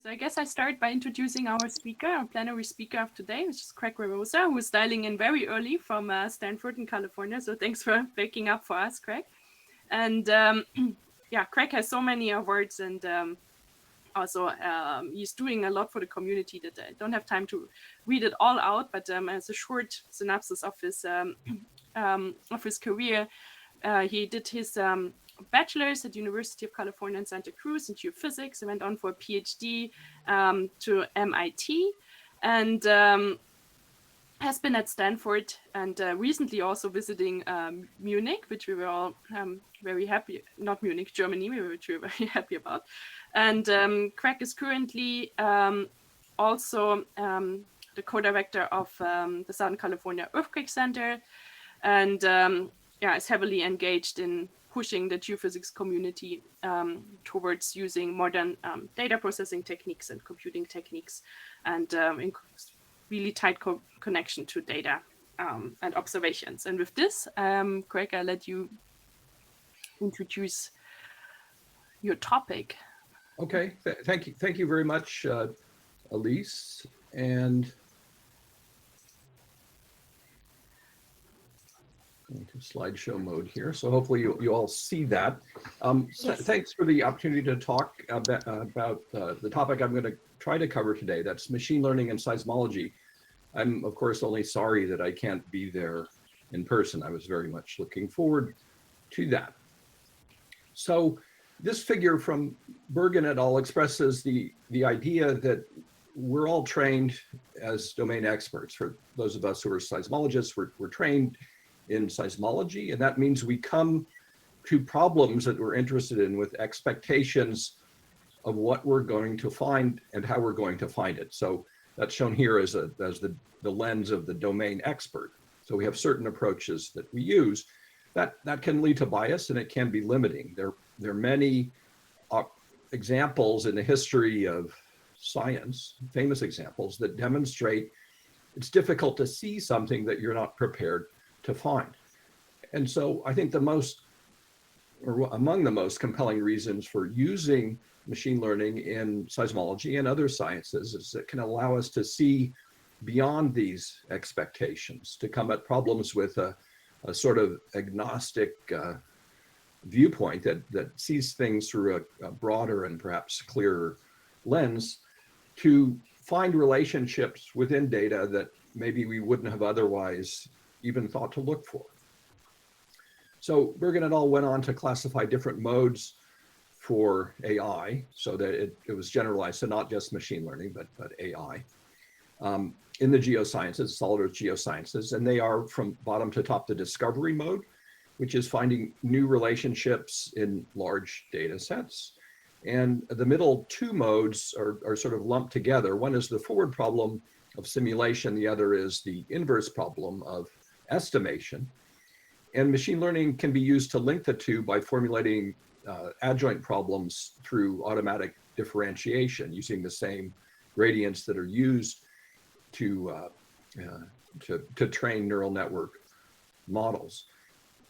So I guess I start by introducing our speaker, our plenary speaker of today, which is Gregory Beroza, who is dialing in very early from Stanford in California. So thanks for waking up for us, Greg. And yeah, Greg has so many awards, and also he's doing a lot for the community that I don't have time to read it all out. But as a short synopsis of his career, he did his bachelor's at University of California in Santa Cruz in geophysics, and went on for a PhD to MIT, and has been at Stanford, and recently also visiting Munich, which we were all very happy, not Munich, Germany, which we were very happy about. And Craig is currently also the co-director of the Southern California Earthquake Center, and yeah, is heavily engaged in pushing the geophysics community towards using modern data processing techniques and computing techniques, and in really tight connection to data and observations. And with this, Greg, I'll let you introduce your topic. Okay, thank you very much, Elise. And going to slideshow mode here. So hopefully you all see that. Yes. Thanks for the opportunity to talk about the topic I'm going to try to cover today. That's machine learning and seismology. I'm, of course, only sorry that I can't be there in person. I was very much looking forward to that. So this figure from Bergen et al. Expresses the idea that we're all trained as domain experts. For those of us who are seismologists, we're trained in seismology, and that means we come to problems that we're interested in with expectations of what we're going to find and how we're going to find it. So that's shown here as the lens of the domain expert. So we have certain approaches that we use that can lead to bias, and it can be limiting. There are many examples in the history of science, famous examples, that demonstrate it's difficult to see something that you're not prepared to find. And so I think among the most compelling reasons for using machine learning in seismology and other sciences is it can allow us to see beyond these expectations, to come at problems with a sort of agnostic viewpoint that sees things through a broader and perhaps clearer lens, to find relationships within data that maybe we wouldn't have otherwise even thought to look for. So Bergen et al. Went on to classify different modes for AI, so that it was generalized to not just machine learning, but AI in the geosciences, solid earth geosciences, and they are from bottom to top the discovery mode, which is finding new relationships in large data sets. And the middle two modes are sort of lumped together. One is the forward problem of simulation, the other is the inverse problem of estimation. And machine learning can be used to link the two by formulating adjoint problems through automatic differentiation using the same gradients that are used to train neural network models.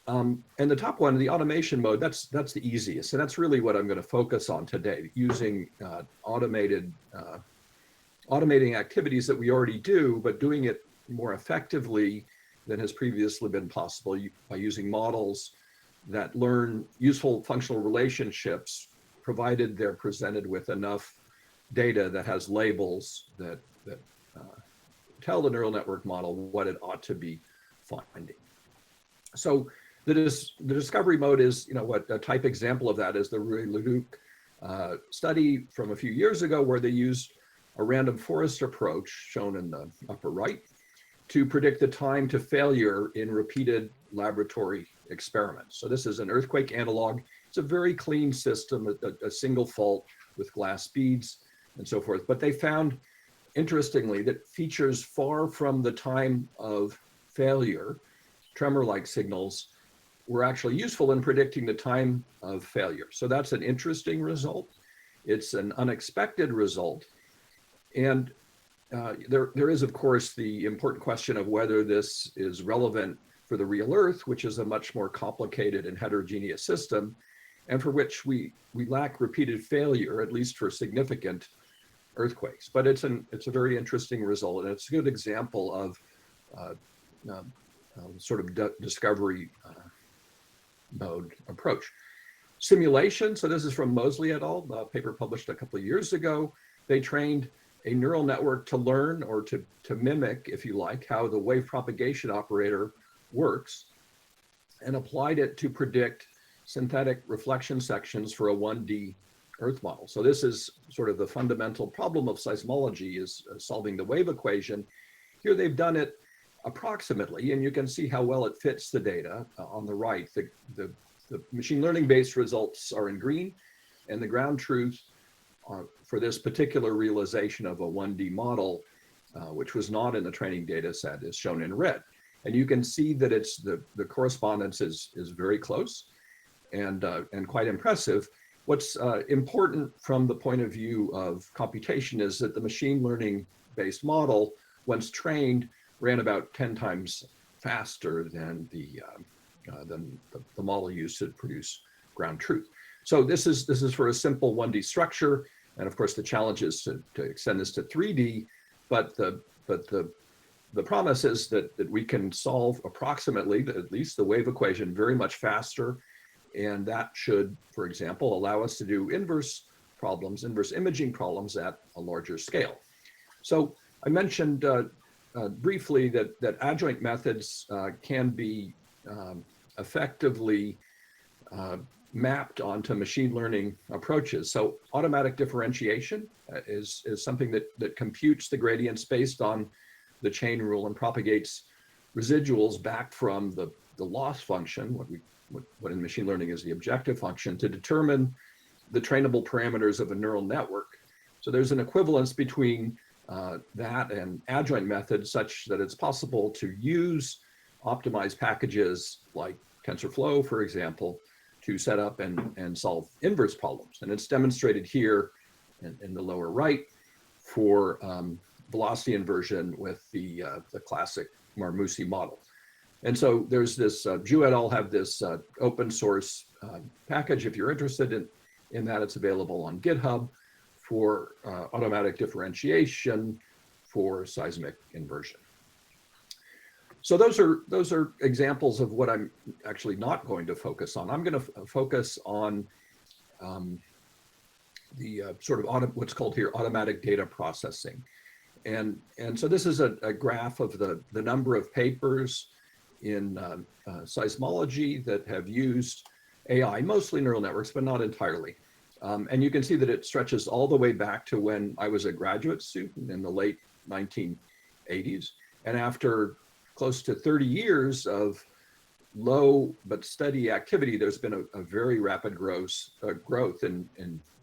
And the top one, the automation mode, that's the easiest. And that's really what I'm going to focus on today, using automating activities that we already do, but doing it more effectively than has previously been possible by using models that learn useful functional relationships, provided they're presented with enough data that has labels that tell the neural network model what it ought to be finding. So the discovery mode is, what a type example of that is the Ruy-Leduc study from a few years ago, where they used a random forest approach, shown in the upper right, to predict the time to failure in repeated laboratory experiments. So this is an earthquake analog. It's a very clean system, a single fault with glass beads and so forth. But they found, interestingly, that features far from the time of failure, tremor-like signals, were actually useful in predicting the time of failure. So that's an interesting result. It's an unexpected result. And there is, of course, the important question of whether this is relevant for the real Earth, which is a much more complicated and heterogeneous system, and for which we lack repeated failure, at least for significant earthquakes. But it's a very interesting result, and it's a good example of sort of discovery mode approach. Simulation, so this is from Mosley et al., a paper published a couple of years ago. They trained a neural network to learn, or to mimic, if you like, how the wave propagation operator works, and applied it to predict synthetic reflection sections for a 1D Earth model. So this is sort of the fundamental problem of seismology, is solving the wave equation. Here they've done it approximately, and you can see how well it fits the data on the right. The machine learning based results are in green, and the ground truth for this particular realization of a 1D model, which was not in the training data set, is shown in red. And you can see that it's the correspondence is very close and quite impressive. What's important from the point of view of computation is that the machine learning based model, once trained, ran about 10 times faster than the model used to produce ground truth. So this is for a simple 1D structure, and of course the challenge is to extend this to 3D. But the promise is that we can solve approximately, at least, the wave equation very much faster, and that should, for example, allow us to do inverse imaging problems at a larger scale. So I mentioned briefly that adjoint methods can be effectively mapped onto machine learning approaches. So automatic differentiation is something that computes the gradients based on the chain rule and propagates residuals back from the loss function, what in machine learning is the objective function, to determine the trainable parameters of a neural network. So there's an equivalence between that and adjoint methods, such that it's possible to use optimized packages like TensorFlow, for example, to set up and solve inverse problems. And it's demonstrated here in the lower right for velocity inversion with the classic Marmousi model. And so there's this, Zhu et al. Have this open source package. If you're interested in that, it's available on GitHub for automatic differentiation for seismic inversion. So those are examples of what I'm actually not going to focus on. I'm going to focus on the sort of what's called here automatic data processing. And so this is a graph of the number of papers in seismology that have used AI, mostly neural networks, but not entirely. And you can see that it stretches all the way back to when I was a graduate student in the late 1980s. And after close to 30 years of low but steady activity, there's been a very rapid growth in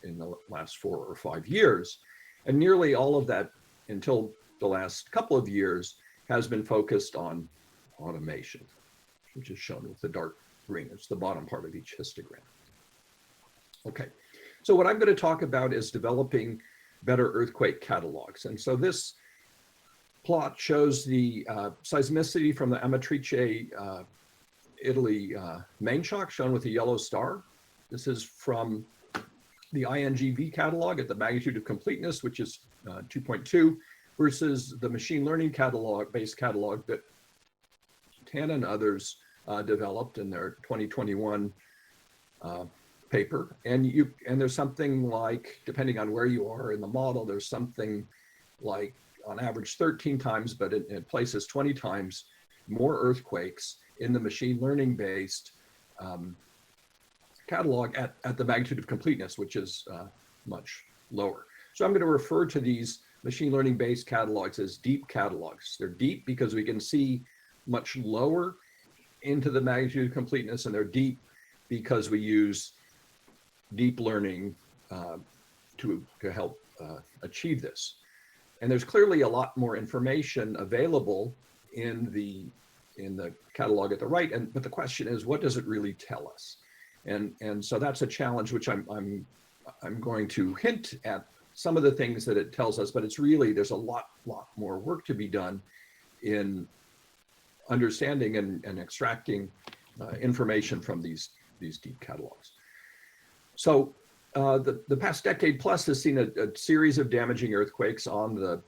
the last 4 or 5 years. And nearly all of that, until the last couple of years, has been focused on automation, which is shown with the dark green. It's the bottom part of each histogram. Okay, so what I'm going to talk about is developing better earthquake catalogs. And so this plot shows the seismicity from the Amatrice, Italy main shock, shown with a yellow star. This is from the INGV catalog at the magnitude of completeness, which is 2.2, versus the machine learning base catalog that Tan and others developed in their 2021 paper. And there's something like, depending on where you are in the model, there's something like on average 13 times, but in places 20 times more earthquakes in the machine learning based catalog at the magnitude of completeness, which is much lower. So I'm going to refer to these machine learning based catalogs as deep catalogs. They're deep because we can see much lower into the magnitude of completeness, and they're deep because we use deep learning to help achieve this. And there's clearly a lot more information available in the catalog at the right. But the question is, what does it really tell us? And so that's a challenge, which I'm going to hint at some of the things that it tells us, but it's really, there's a lot more work to be done in understanding and extracting information from these deep catalogs. So The past decade plus has seen a series of damaging earthquakes on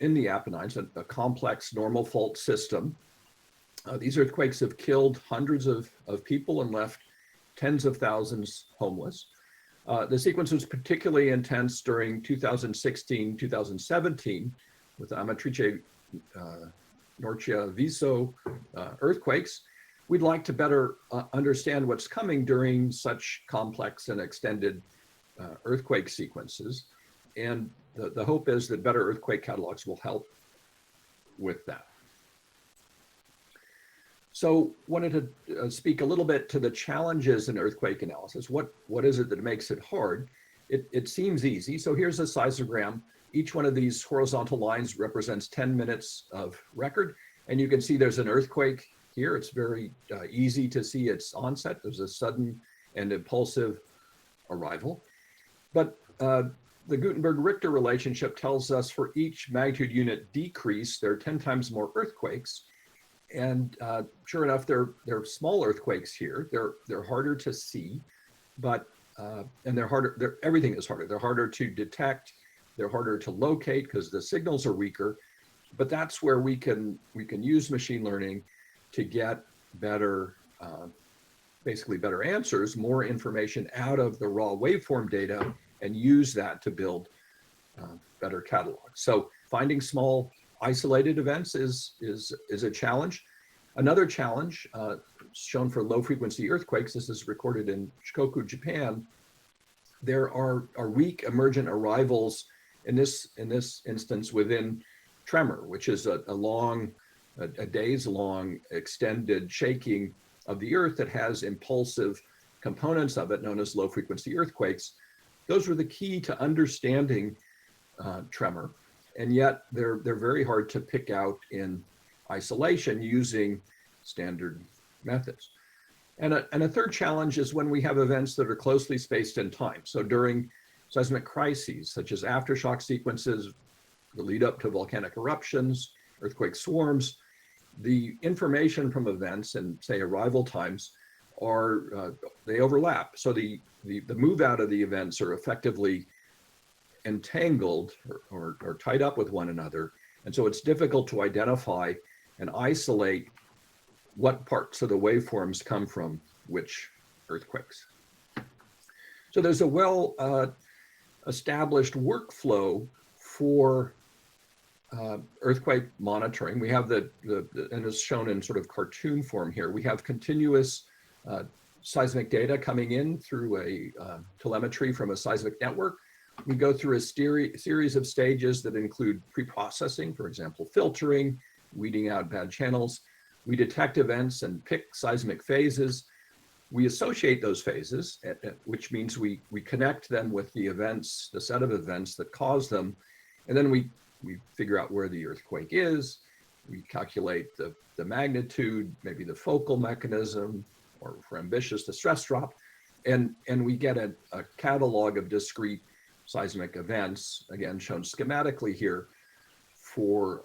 in the Apennines, a complex normal fault system. These earthquakes have killed hundreds of people and left tens of thousands homeless. The sequence was particularly intense during 2016, 2017 with the Amatrice, Norcia, Viso earthquakes. We'd like to better understand what's coming during such complex and extended earthquake sequences. And the hope is that better earthquake catalogs will help with that. So wanted to speak a little bit to the challenges in earthquake analysis. What is it that makes it hard? It seems easy. So here's a seismogram. Each one of these horizontal lines represents 10 minutes of record. And you can see there's an earthquake here. It's very easy to see its onset. There's a sudden and impulsive arrival. But the Gutenberg-Richter relationship tells us for each magnitude unit decrease, there are 10 times more earthquakes. And sure enough, they're small earthquakes here. They're harder to see, but and they're harder. Everything is harder. They're harder to detect. They're harder to locate because the signals are weaker. But that's where we can use machine learning to get better, basically better answers, more information out of the raw waveform data, and use that to build better catalogs. So finding small isolated events is a challenge. Another challenge shown for low frequency earthquakes, this is recorded in Shikoku, Japan. There are weak emergent arrivals in this instance within tremor, which is a days long extended shaking of the earth that has impulsive components of it known as low frequency earthquakes. Those were the key to understanding tremor. And yet they're very hard to pick out in isolation using standard methods. And a third challenge is when we have events that are closely spaced in time. So during seismic crises, such as aftershock sequences, the lead up to volcanic eruptions, earthquake swarms, the information from events and say arrival times they overlap. So the move out of the events are effectively entangled or tied up with one another. And so it's difficult to identify and isolate what parts of the waveforms come from which earthquakes. So there's a well established workflow for earthquake monitoring. We have and it's shown in sort of cartoon form here. We have continuous seismic data coming in through a telemetry from a seismic network. We go through a series of stages that include pre-processing, for example, filtering, weeding out bad channels. We detect events and pick seismic phases. We associate those phases, which means we connect them with the events, the set of events that cause them. And then we figure out where the earthquake is. We calculate the magnitude, maybe the focal mechanism, or for ambitious, the stress drop. And we get a catalog of discrete seismic events, again, shown schematically here for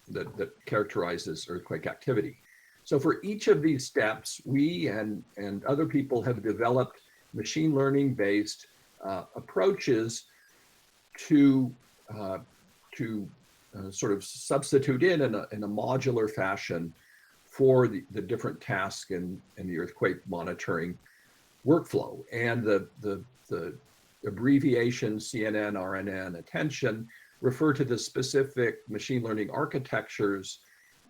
that characterizes earthquake activity. So for each of these steps, we and other people have developed machine learning based approaches to sort of substitute in a modular fashion for the different tasks in the earthquake monitoring workflow. And the abbreviation CNN, RNN, attention refer to the specific machine learning architectures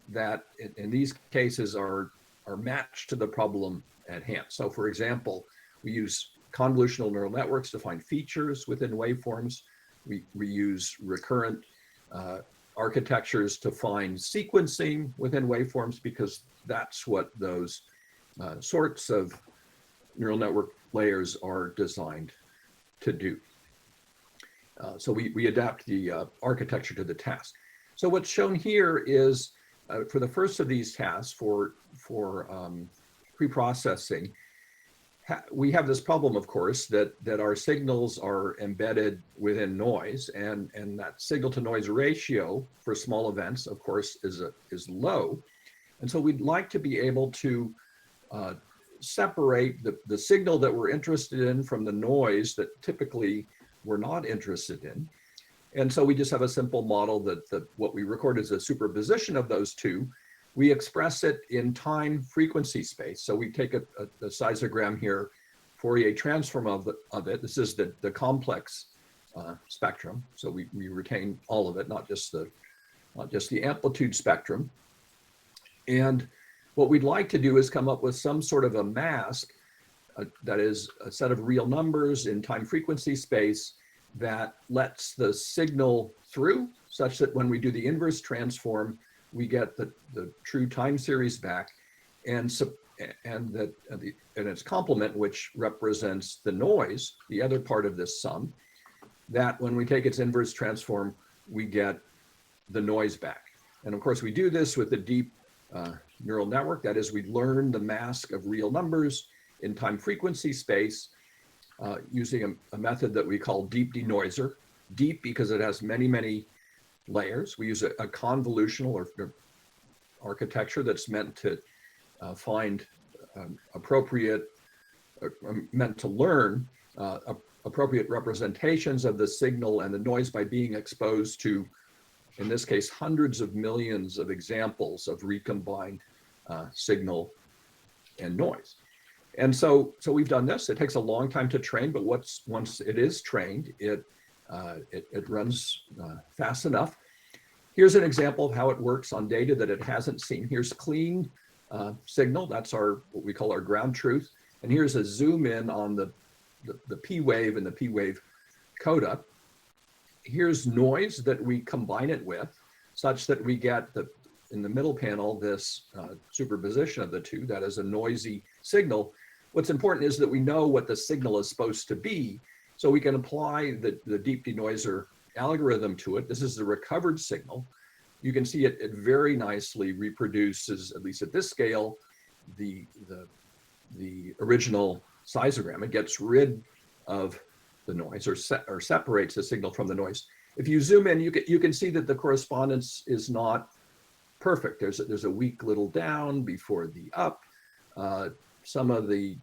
that in these cases are matched to the problem at hand. So for example, we use convolutional neural networks to find features within waveforms. We use recurrent architectures to find sequencing within waveforms because that's what those sorts of neural network layers are designed to do. So we adapt the architecture to the task. So what's shown here is for the first of these tasks for pre-processing, we have this problem, of course, that our signals are embedded within noise, and that signal to noise ratio for small events, of course, is low. And so we'd like to be able to separate the signal that we're interested in from the noise that typically we're not interested in. And so we just have a simple model that what we record is a superposition of those two. We express it in time frequency space. So we take a seismogram here, Fourier transform of it. This is the complex spectrum. So we retain all of it, not just the amplitude spectrum. And what we'd like to do is come up with some sort of a mask that is a set of real numbers in time frequency space that lets the signal through, such that when we do the inverse transform, we get the true time series back, and its complement, which represents the noise, the other part of this sum, that when we take its inverse transform, we get the noise back. And of course, we do this with a deep neural network. That is, we learn the mask of real numbers in time frequency space using a method that we call deep denoiser. Deep because it has many, many layers. We use a convolutional or architecture that's meant to find meant to learn appropriate representations of the signal and the noise by being exposed to, in this case, hundreds of millions of examples of recombined signal and noise. And so we've done this. It takes a long time to train, but once it is trained, it runs fast enough. Here's an example of how it works on data that it hasn't seen. Here's clean signal. That's what we call our ground truth. And here's a zoom in on the P wave and the P wave coda. Here's noise that we combine it with, such that we get in the middle panel this superposition of the two. That is a noisy signal. What's important is that we know what the signal is supposed to be, so we can apply the deep denoiser algorithm to it. This is the recovered signal. You can see it very nicely reproduces, at least at this scale, the original seismogram. It gets rid of the noise or separates the signal from the noise. If you zoom in, you can see that the correspondence is not perfect. There's a weak little down before the up. Some of the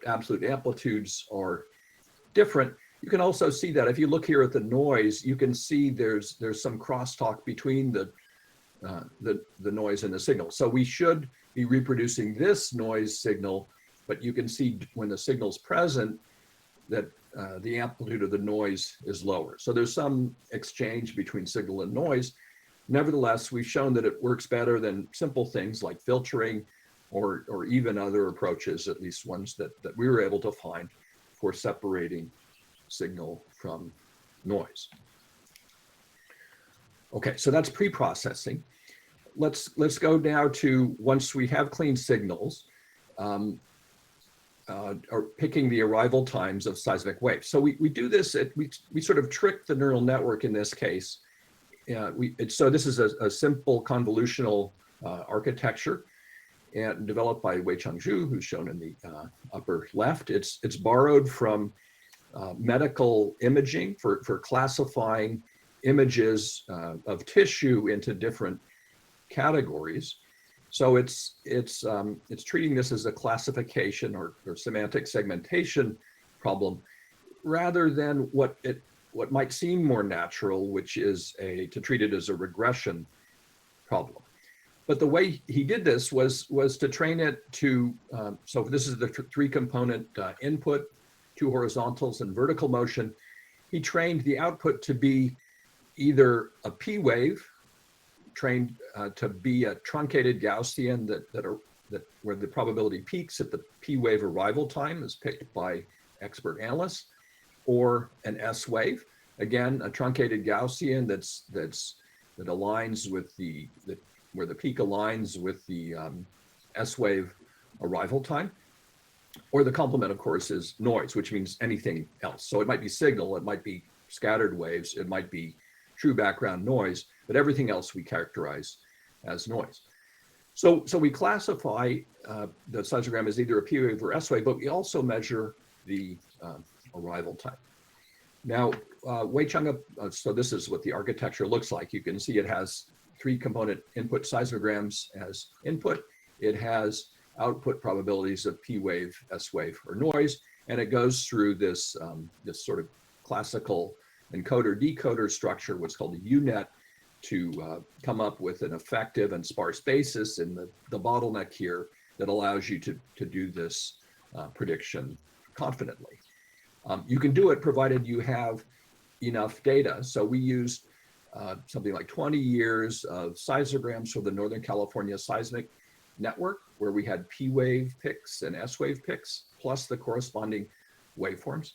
absolute amplitudes are different. You can also see that if you look here at the noise, you can see there's some crosstalk between the noise and the signal. So we should be reproducing this noise signal, but you can see when the signal's present that the amplitude of the noise is lower. So there's some exchange between signal and noise. Nevertheless, we've shown that it works better than simple things like filtering or even other approaches, at least ones that we were able to find for separating signal from noise. Okay, so that's pre-processing. Let's go now to, once we have clean signals, or picking the arrival times of seismic waves. So we do this, we sort of trick the neural network in this case. So this is a simple convolutional architecture and developed by Weicheng Zhu, who's shown in the upper left. It's borrowed from medical imaging for classifying images of tissue into different categories. So it's treating this as a classification or semantic segmentation problem, rather than what might seem more natural, which is to treat it as a regression problem. But the way he did this was to train it to, so this is the three-component input, two horizontals and vertical motion. He trained the output to be either a P wave, trained to be a truncated Gaussian where the probability peaks at the P wave arrival time is picked by expert analysts, or an S wave, again a truncated Gaussian that aligns with where the peak aligns with the S wave arrival time. Or the complement, of course, is noise, which means anything else. So it might be signal, it might be scattered waves, it might be true background noise, but everything else we characterize as noise. So we classify the seismogram as either a P wave or S wave, but we also measure the arrival time. Now, Weicheng, so this is what the architecture looks like. You can see it has three-component input seismograms as input. It has output probabilities of P wave, S wave, or noise. And it goes through this, this sort of classical encoder-decoder structure, what's called a UNet, to come up with an effective and sparse basis in the bottleneck here that allows you to do this prediction confidently. You can do it provided you have enough data. So we used something like 20 years of seismograms for the Northern California seismic network, where we had P wave picks and S wave picks, plus the corresponding waveforms.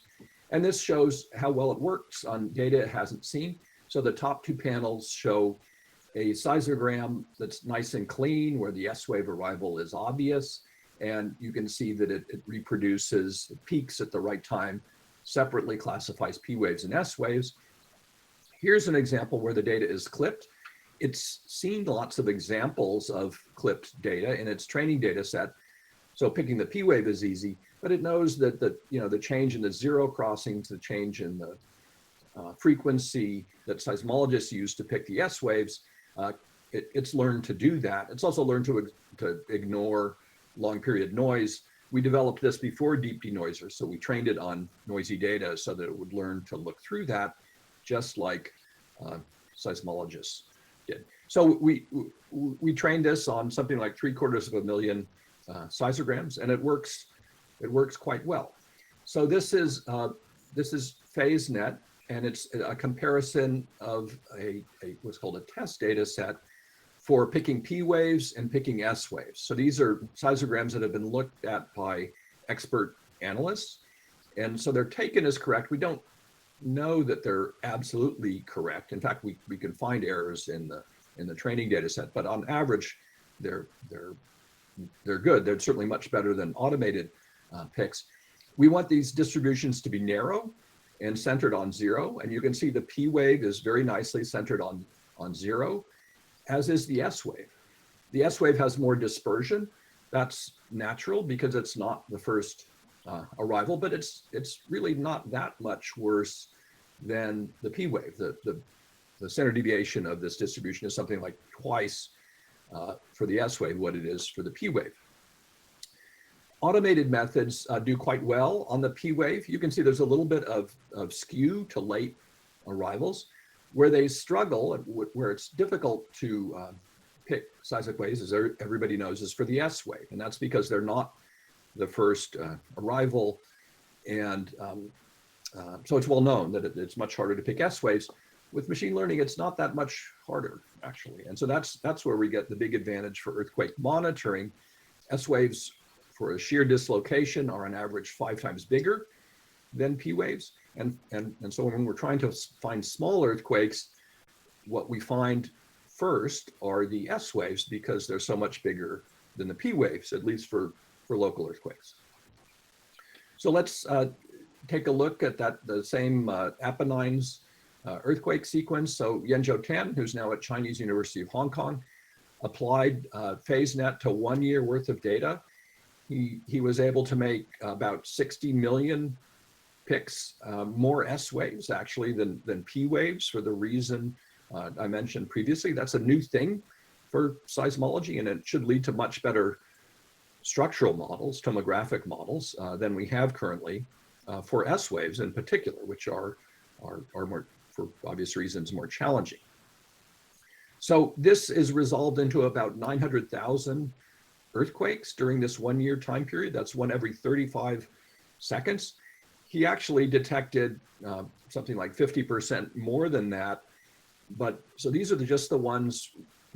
And this shows how well it works on data it hasn't seen. So the top two panels show a seismogram that's nice and clean, where the S wave arrival is obvious. And you can see that it reproduces peaks at the right time, separately classifies P waves and S waves. Here's an example where the data is clipped. It's seen lots of examples of clipped data in its training data set. So picking the P wave is easy, but it knows that the change in the zero crossings, the change in the frequency that seismologists use to pick the S waves, it's learned to do that. It's also learned to ignore long period noise. We developed this before deep denoiser, so we trained it on noisy data so that it would learn to look through that, just like seismologists did. So we trained this on something like 750,000 seismograms, and it works quite well. So this is PhaseNet, and it's a comparison of what's called a test data set for picking P waves and picking S waves. So these are seismograms that have been looked at by expert analysts, and so they're taken as correct. We don't know that they're absolutely correct. In fact, we can find errors in the training data set, but on average, they're good. They're certainly much better than automated picks. We want these distributions to be narrow and centered on zero, and you can see the P wave is very nicely centered on zero, as is the S wave. The S wave has more dispersion. That's natural because it's not the first arrival, but it's really not that much worse than the P wave. The standard deviation of this distribution is something like twice for the S wave what it is for the P wave. Automated methods do quite well on the P wave. You can see there's a little bit of skew to late arrivals. Where they struggle, where it's difficult to pick seismic waves, as everybody knows, is for the S wave. And that's because they're not the first arrival. And so it's well known that it's much harder to pick S waves. With machine learning, it's not that much harder, actually. And so that's where we get the big advantage for earthquake monitoring. S waves for a shear dislocation are on average 5 times bigger than P waves. And so when we're trying to find small earthquakes, what we find first are the S waves because they're so much bigger than the P waves, at least for local earthquakes. So let's take a look at the same Apennines earthquake sequence. So Yanzhou Tan, who's now at Chinese University of Hong Kong, applied PhaseNet to 1 year worth of data. He was able to make about 60 million picks, more S waves actually than P waves, for the reason I mentioned previously. That's a new thing for seismology, and it should lead to much better structural models, tomographic models, than we have currently for S waves in particular, which are more, for obvious reasons, more challenging. So this is resolved into about 900,000 earthquakes during this 1 year time period. That's one every 35 seconds. He actually detected something like 50% more than that. But so these are just the ones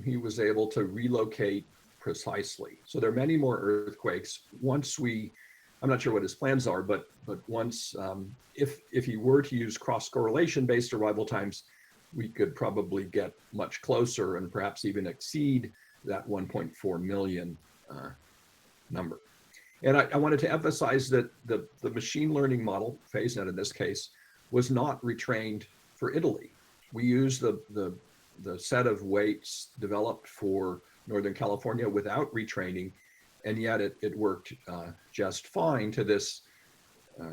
he was able to relocate precisely. So there are many more earthquakes. Once I'm not sure what his plans are, but once, if he were to use cross correlation based arrival times, we could probably get much closer and perhaps even exceed that 1.4 million number. And I wanted to emphasize that the machine learning model, PhaseNet in this case, was not retrained for Italy. We used the set of weights developed for Northern California without retraining, and yet it worked just fine to this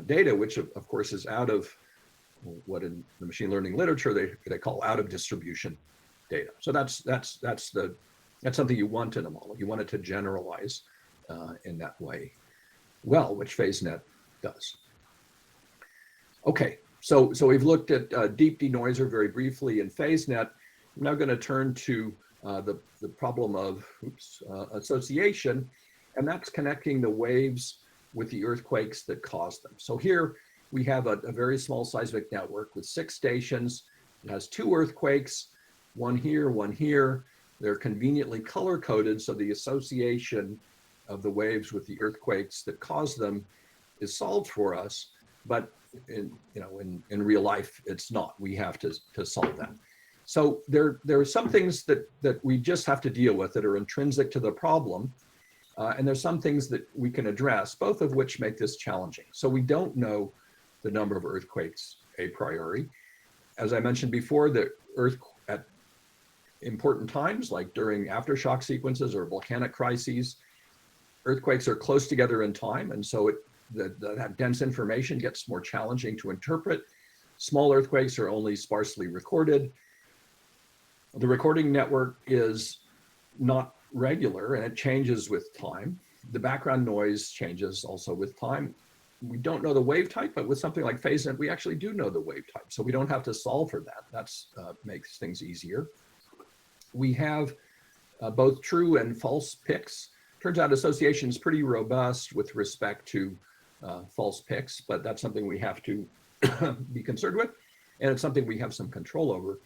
data, which of course is out of what in the machine learning literature they call out of distribution data. So that's something you want in a model. You want it to generalize in that way well, which PhaseNet does. Okay, so we've looked at deep denoiser very briefly in PhaseNet. I'm now going to turn to the problem of association, and that's connecting the waves with the earthquakes that cause them. So here we have a very small seismic network with 6 stations. It has 2 earthquakes, one here, one here. They're conveniently color-coded, so the association of the waves with the earthquakes that cause them is solved for us, but in real life, it's not. We have to solve that. So there are some things that we just have to deal with that are intrinsic to the problem, and there's some things that we can address, both of which make this challenging. So we don't know the number of earthquakes a priori. As I mentioned before, the earth at important times, like during aftershock sequences or volcanic crises, earthquakes are close together in time, and so that dense information gets more challenging to interpret. Small earthquakes are only sparsely recorded. The recording network is not regular, and it changes with time. The background noise changes also with time. We don't know the wave type, but with something like PhaseNet, we actually do know the wave type, so we don't have to solve for that. That makes things easier. We have both true and false picks. Turns out association is pretty robust with respect to false picks, but that's something we have to be concerned with, and it's something we have some control over.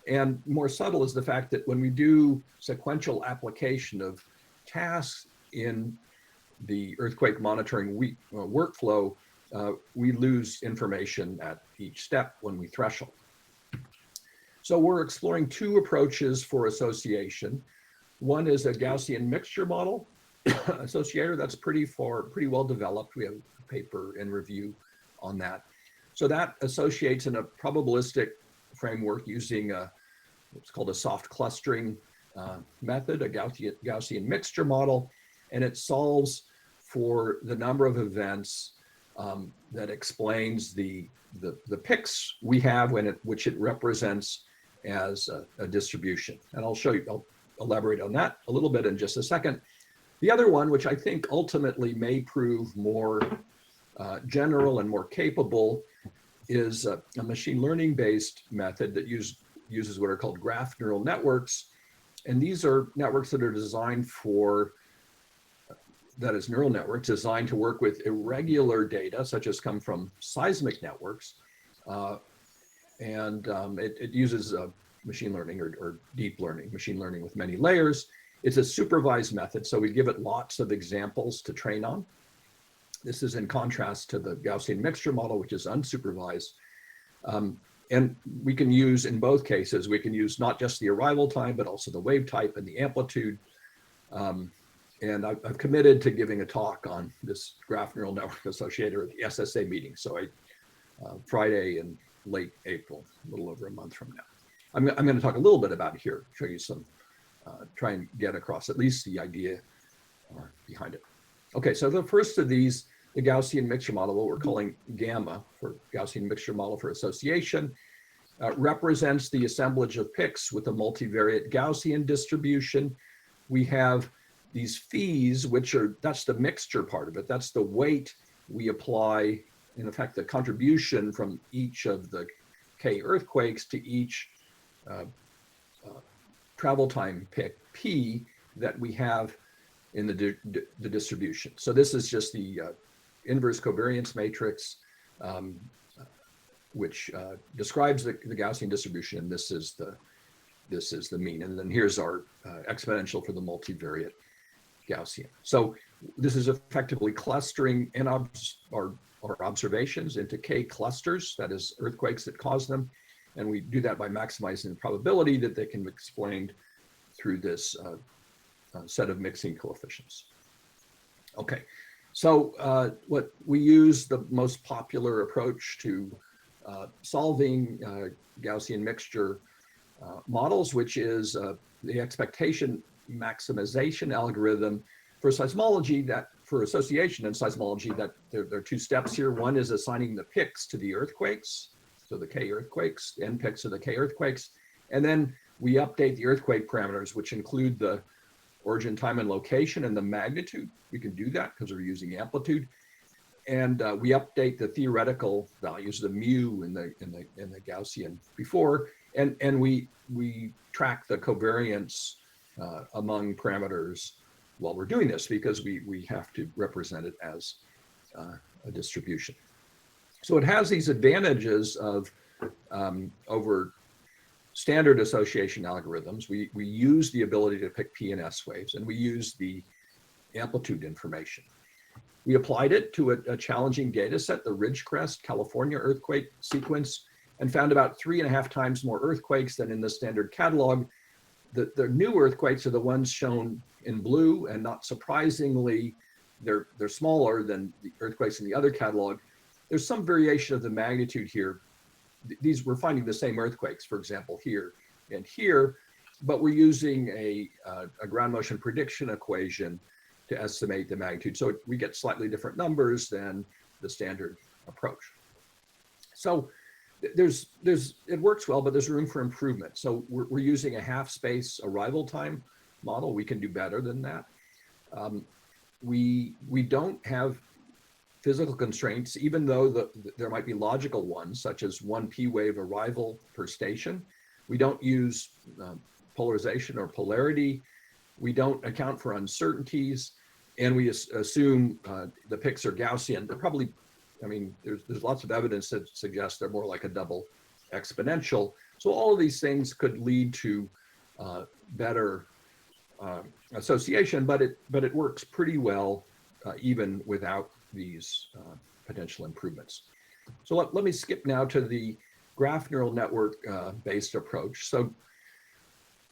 And more subtle is the fact that when we do sequential application of tasks in the earthquake monitoring workflow, we lose information at each step when we threshold. So we're exploring 2 approaches for association. One is a Gaussian mixture model associator that's pretty well developed. We have a paper in review on that. So that associates in a probabilistic framework using what's called a soft clustering method, a Gaussian mixture model, and it solves for the number of events that explains the picks we have which it represents as a distribution. And I'll elaborate on that a little bit in just a second. The other one, which I think ultimately may prove more general and more capable, is a machine learning based method that uses what are called graph neural networks. And these are networks that are designed neural networks designed to work with irregular data, such as come from seismic networks. It uses machine learning or deep learning, machine learning with many layers. It's a supervised method, so we give it lots of examples to train on. This is in contrast to the Gaussian mixture model, which is unsupervised. And we can use, in both cases, we can use not just the arrival time, but also the wave type and the amplitude. And I've committed to giving a talk on this graph neural network associator at the SSA meeting. So Friday in late April, a little over a month from now. I'm going to talk a little bit about it here, show you some, try and get across at least the idea behind it. Okay, so the first of these, the Gaussian mixture model, what we're calling gamma for Gaussian mixture model for association, represents the assemblage of picks with a multivariate Gaussian distribution. We have these fees, that's the mixture part of it. That's the weight we apply, in effect, the contribution from each of the K earthquakes to each travel time pick P that we have in the distribution. So this is just the inverse covariance matrix, which describes the Gaussian distribution, and this is the mean. And then here's our exponential for the multivariate Gaussian. So this is effectively clustering in our observations into K clusters, that is earthquakes that cause them. And we do that by maximizing the probability that they can be explained through this set of mixing coefficients. Okay, so what we use the most popular approach to solving Gaussian mixture models, which is the expectation maximization algorithm for seismology, that for association and seismology, that there are 2 steps here. One is assigning the picks to the earthquakes, so the K earthquakes, n picks of the K earthquakes, and then we update the earthquake parameters, which include the origin, time, and location and the magnitude. We can do that because we're using amplitude. And we update the theoretical values, the mu and the Gaussian before, and we track the covariance among parameters while we're doing this, because we have to represent it as a distribution. So it has these advantages of over standard association algorithms. We use the ability to pick P and S waves, and we use the amplitude information. We applied it to a challenging data set, the Ridgecrest, California earthquake sequence, and found about 3.5 times more earthquakes than in the standard catalog. The new earthquakes are the ones shown in blue, and not surprisingly, they're smaller than the earthquakes in the other catalog. There's some variation of the magnitude here. These, we're finding the same earthquakes, for example, here and here, but we're using a ground motion prediction equation to estimate the magnitude. So we get slightly different numbers than the standard approach. So it works well, but there's room for improvement. So we're using a half space arrival time model. We can do better than that. We don't have physical constraints, even though there might be logical ones, such as 1 P wave arrival per station. We don't use polarization or polarity. We don't account for uncertainties, and we assume the picks are Gaussian. They're probably, I mean, there's lots of evidence that suggests they're more like a double exponential. So all of these things could lead to better association, but it works pretty well even without these potential improvements. So let me skip now to the graph neural network based approach. So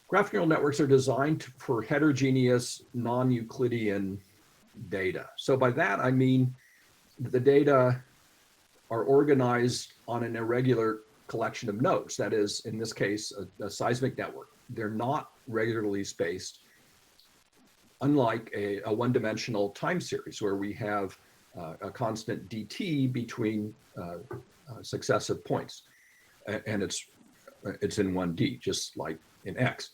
graph neural networks are designed for heterogeneous non-Euclidean data. So by that, I mean the data are organized on an irregular collection of nodes. That is, in this case, a seismic network. They're not regularly spaced, unlike a one-dimensional time series where we have a constant dt between successive points, and it's in 1D, just like in X.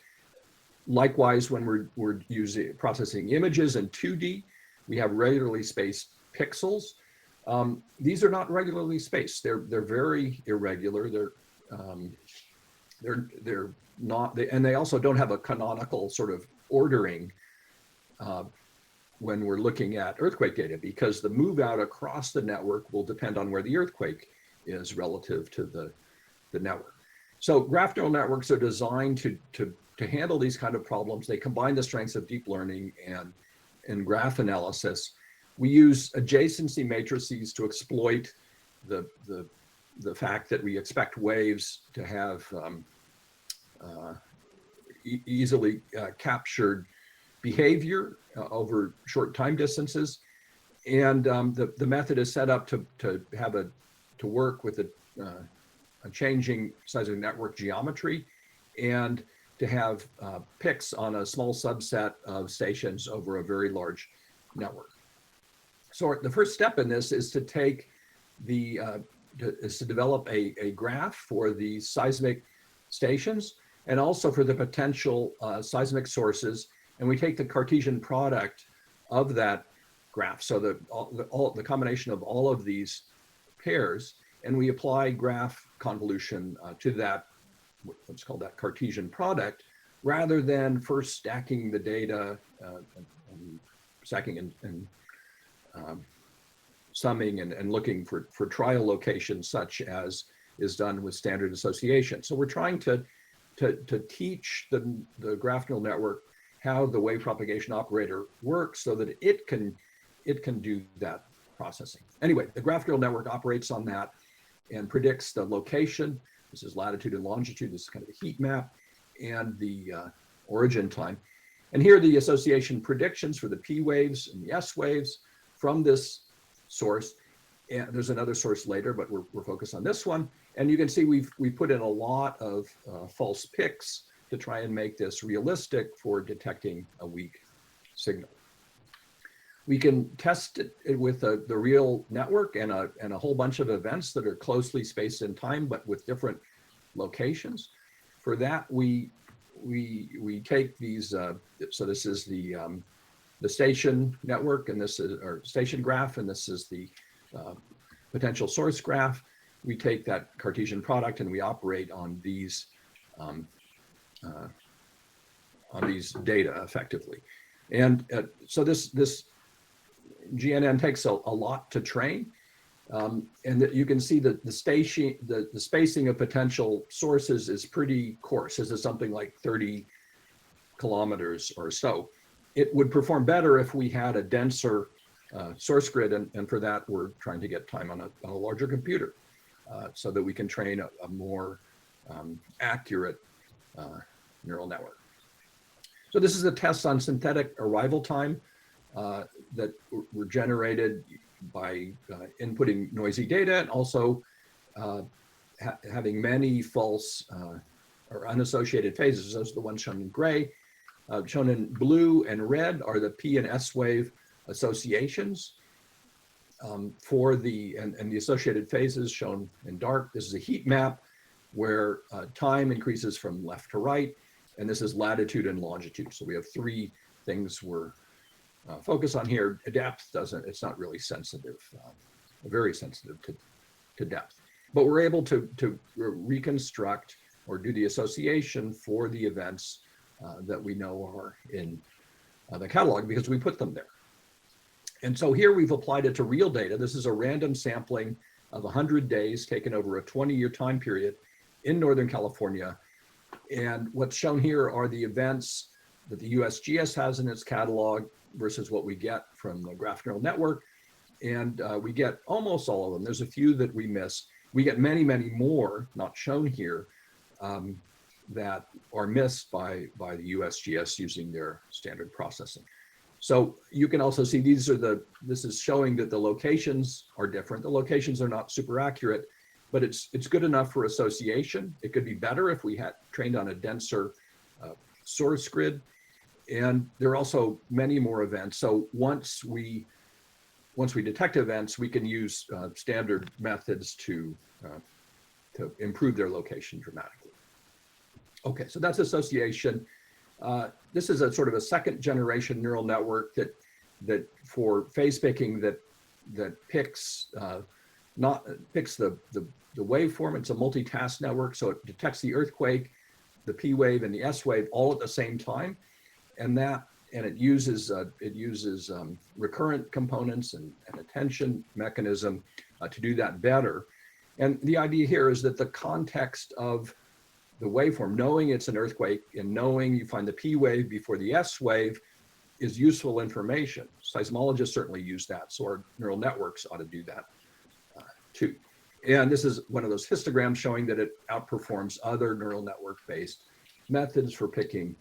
Likewise, when we're processing images in 2D, we have regularly spaced pixels. These are not regularly spaced. They're very irregular. They're not, and they also don't have a canonical sort of ordering when we're looking at earthquake data, because the move out across the network will depend on where the earthquake is relative to the network. So graph neural networks are designed to handle these kind of problems. They combine the strengths of deep learning and graph analysis. We use adjacency matrices to exploit the fact that we expect waves to have easily captured behavior over short time distances, and the method is set up to work with a changing seismic network geometry, and to have picks on a small subset of stations over a very large network. So the first step in this is to take to develop a graph for the seismic stations and also for the potential seismic sources. And we take the Cartesian product of that graph, so the combination of all of these pairs, and we apply graph convolution to that, what's called that Cartesian product, rather than first stacking the data, stacking and summing and looking for trial locations, such as is done with standard association. So we're trying to teach the graph neural network how the wave propagation operator works so that it can do that processing. Anyway, the graph neural network operates on that and predicts the location. This is latitude and longitude. This is kind of a heat map, and the origin time. And here are the association predictions for the P waves and the S waves from this source. And there's another source later, but we're focused on this one. And you can see we've put in a lot of false picks to try and make this realistic for detecting a weak signal. We can test it with the real network and a whole bunch of events that are closely spaced in time, but with different locations. For that, we we take these, so this is the station network, and this is our station graph, and this is the potential source graph. We take that Cartesian product and we operate on these data effectively. And so this GNN takes a lot to train. And that you can see that the spacing of potential sources is pretty coarse. This is something like 30 kilometers or so. It would perform better if we had a denser source grid, and for that we're trying to get time on a larger computer so that we can train a more accurate neural network. So this is a test on synthetic arrival time that were generated by inputting noisy data, and also having many false or unassociated phases. Those are the ones shown in gray. Shown in blue and red are the P and S wave associations for the associated phases shown in dark. This is a heat map where time increases from left to right, and this is latitude and longitude. So we have three things we're focus on here. Depth it's not really sensitive, very sensitive to depth. But we're able to reconstruct or do the association for the events that we know are in the catalog because we put them there. And so here we've applied it to real data. This is a random sampling of 100 days taken over a 20-year time period in Northern California. And what's shown here are the events that the USGS has in its catalog versus what we get from the graph neural network. And we get almost all of them. There's a few that we miss. We get many, many more, not shown here, that are missed by the USGS using their standard processing. So you can also see this is showing that the locations are different. The locations are not super accurate, but it's good enough for association. It could be better if we had trained on a denser source grid. And there are also many more events. So once we detect events, we can use standard methods to improve their location dramatically. Okay, so that's association. This is a sort of a second generation neural network that for phase picking that picks the waveform. It's a multitask network, so it detects the earthquake, the P wave, and the S wave all at the same time, and it uses recurrent components and attention mechanism to do that better. And the idea here is that the context of the waveform, knowing it's an earthquake and knowing you find the P wave before the S wave, is useful information. Seismologists certainly use that, so our neural networks ought to do that too. And this is one of those histograms showing that it outperforms other neural network-based methods for picking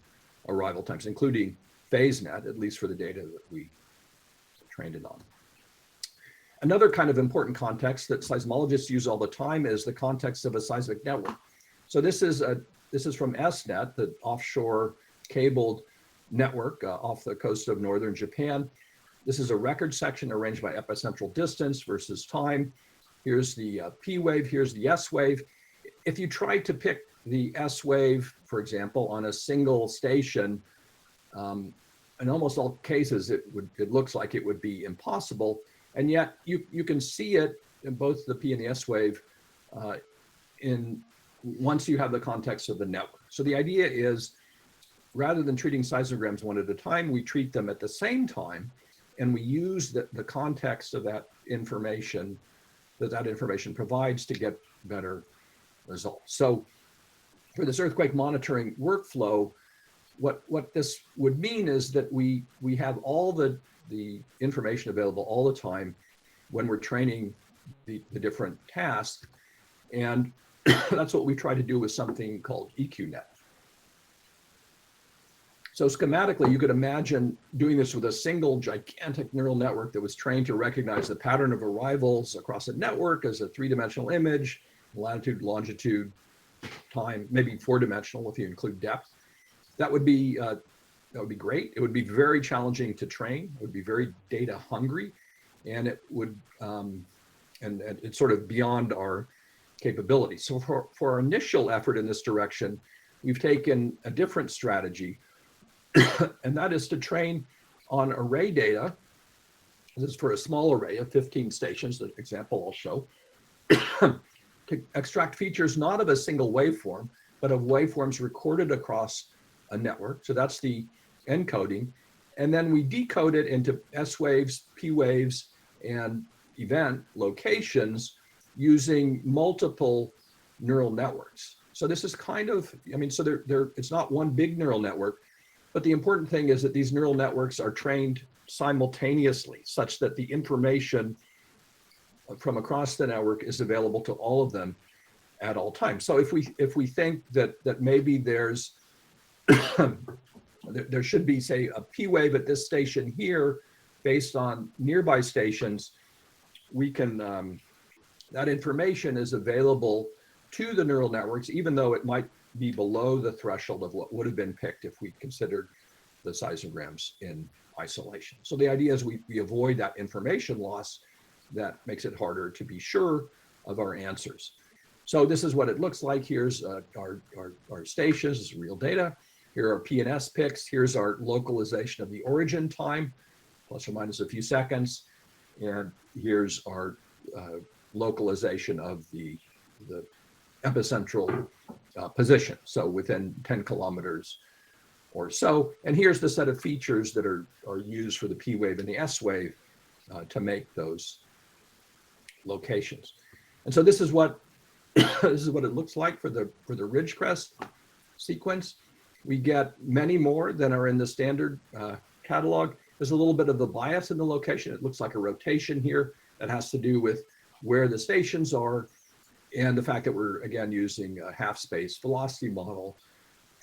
arrival times, including PhaseNet, at least for the data that we trained it on. Another kind of important context that seismologists use all the time is the context of a seismic network. So this is from SNet, the offshore cabled network off the coast of northern Japan. This is a record section arranged by epicentral distance versus time. Here's the P wave, here's the S wave. If you try to pick the S wave, for example, on a single station, in almost all cases, it looks like it would be impossible. And yet you can see it in both the P and the S wave once you have the context of the network. So the idea is, rather than treating seismograms one at a time, we treat them at the same time, and we use the context of that information provides to get better results. So for this earthquake monitoring workflow, what this would mean is that we have all the information available all the time when we're training the different tasks. And that's what we try to do with something called EQNet. So schematically, you could imagine doing this with a single gigantic neural network that was trained to recognize the pattern of arrivals across a network as a three-dimensional image, latitude, longitude, time, maybe four-dimensional if you include depth. That would be great. It would be very challenging to train. It would be very data hungry, and it would and it's sort of beyond our capability. So for our initial effort in this direction, we've taken a different strategy, and that is to train on array data. This is for a small array of 15 stations, the example I'll show, to extract features not of a single waveform, but of waveforms recorded across a network. So that's the encoding. And then we decode it into S waves, P waves, and event locations using multiple neural networks. So this is kind of, I mean, so it's not one big neural network, but the important thing is that these neural networks are trained simultaneously such that the information from across the network is available to all of them at all times. So if we think that maybe there's there should be, say, a P wave at this station here based on nearby stations, we can that information is available to the neural networks, even though it might be below the threshold of what would have been picked if we considered the seismograms in isolation. So the idea is we avoid that information loss that makes it harder to be sure of our answers. So this is what it looks like. Here's our stations, this is real data. Here are P and S picks. Here's our localization of the origin time, plus or minus a few seconds. And here's our localization of the epicentral position, so within 10 kilometers or so. And here's the set of features that are used for the P wave and the S wave to make those locations. And so this is what this is what it looks like for the Ridgecrest sequence. We get many more than are in the standard catalog. There's a little bit of the bias in the location. It looks like a rotation here that has to do with where the stations are and the fact that we're, again, using a half-space velocity model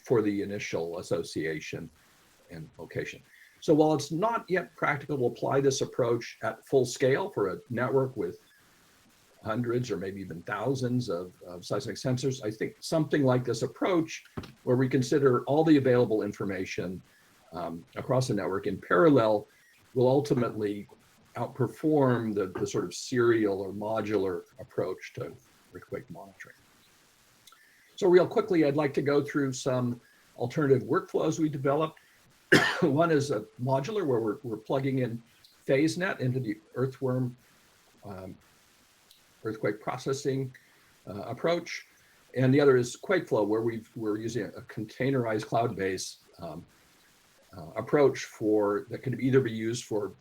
for the initial association and location. So while it's not yet practical to apply this approach at full scale for a network with hundreds or maybe even thousands of seismic sensors, I think something like this approach, where we consider all the available information across the network in parallel, will ultimately outperform the sort of serial or modular approach to earthquake monitoring. So real quickly, I'd like to go through some alternative workflows we developed. One is a modular, where we're plugging in PhaseNet into the earthworm earthquake processing approach. And the other is QuakeFlow, where we're using a containerized cloud-based approach that can either be used for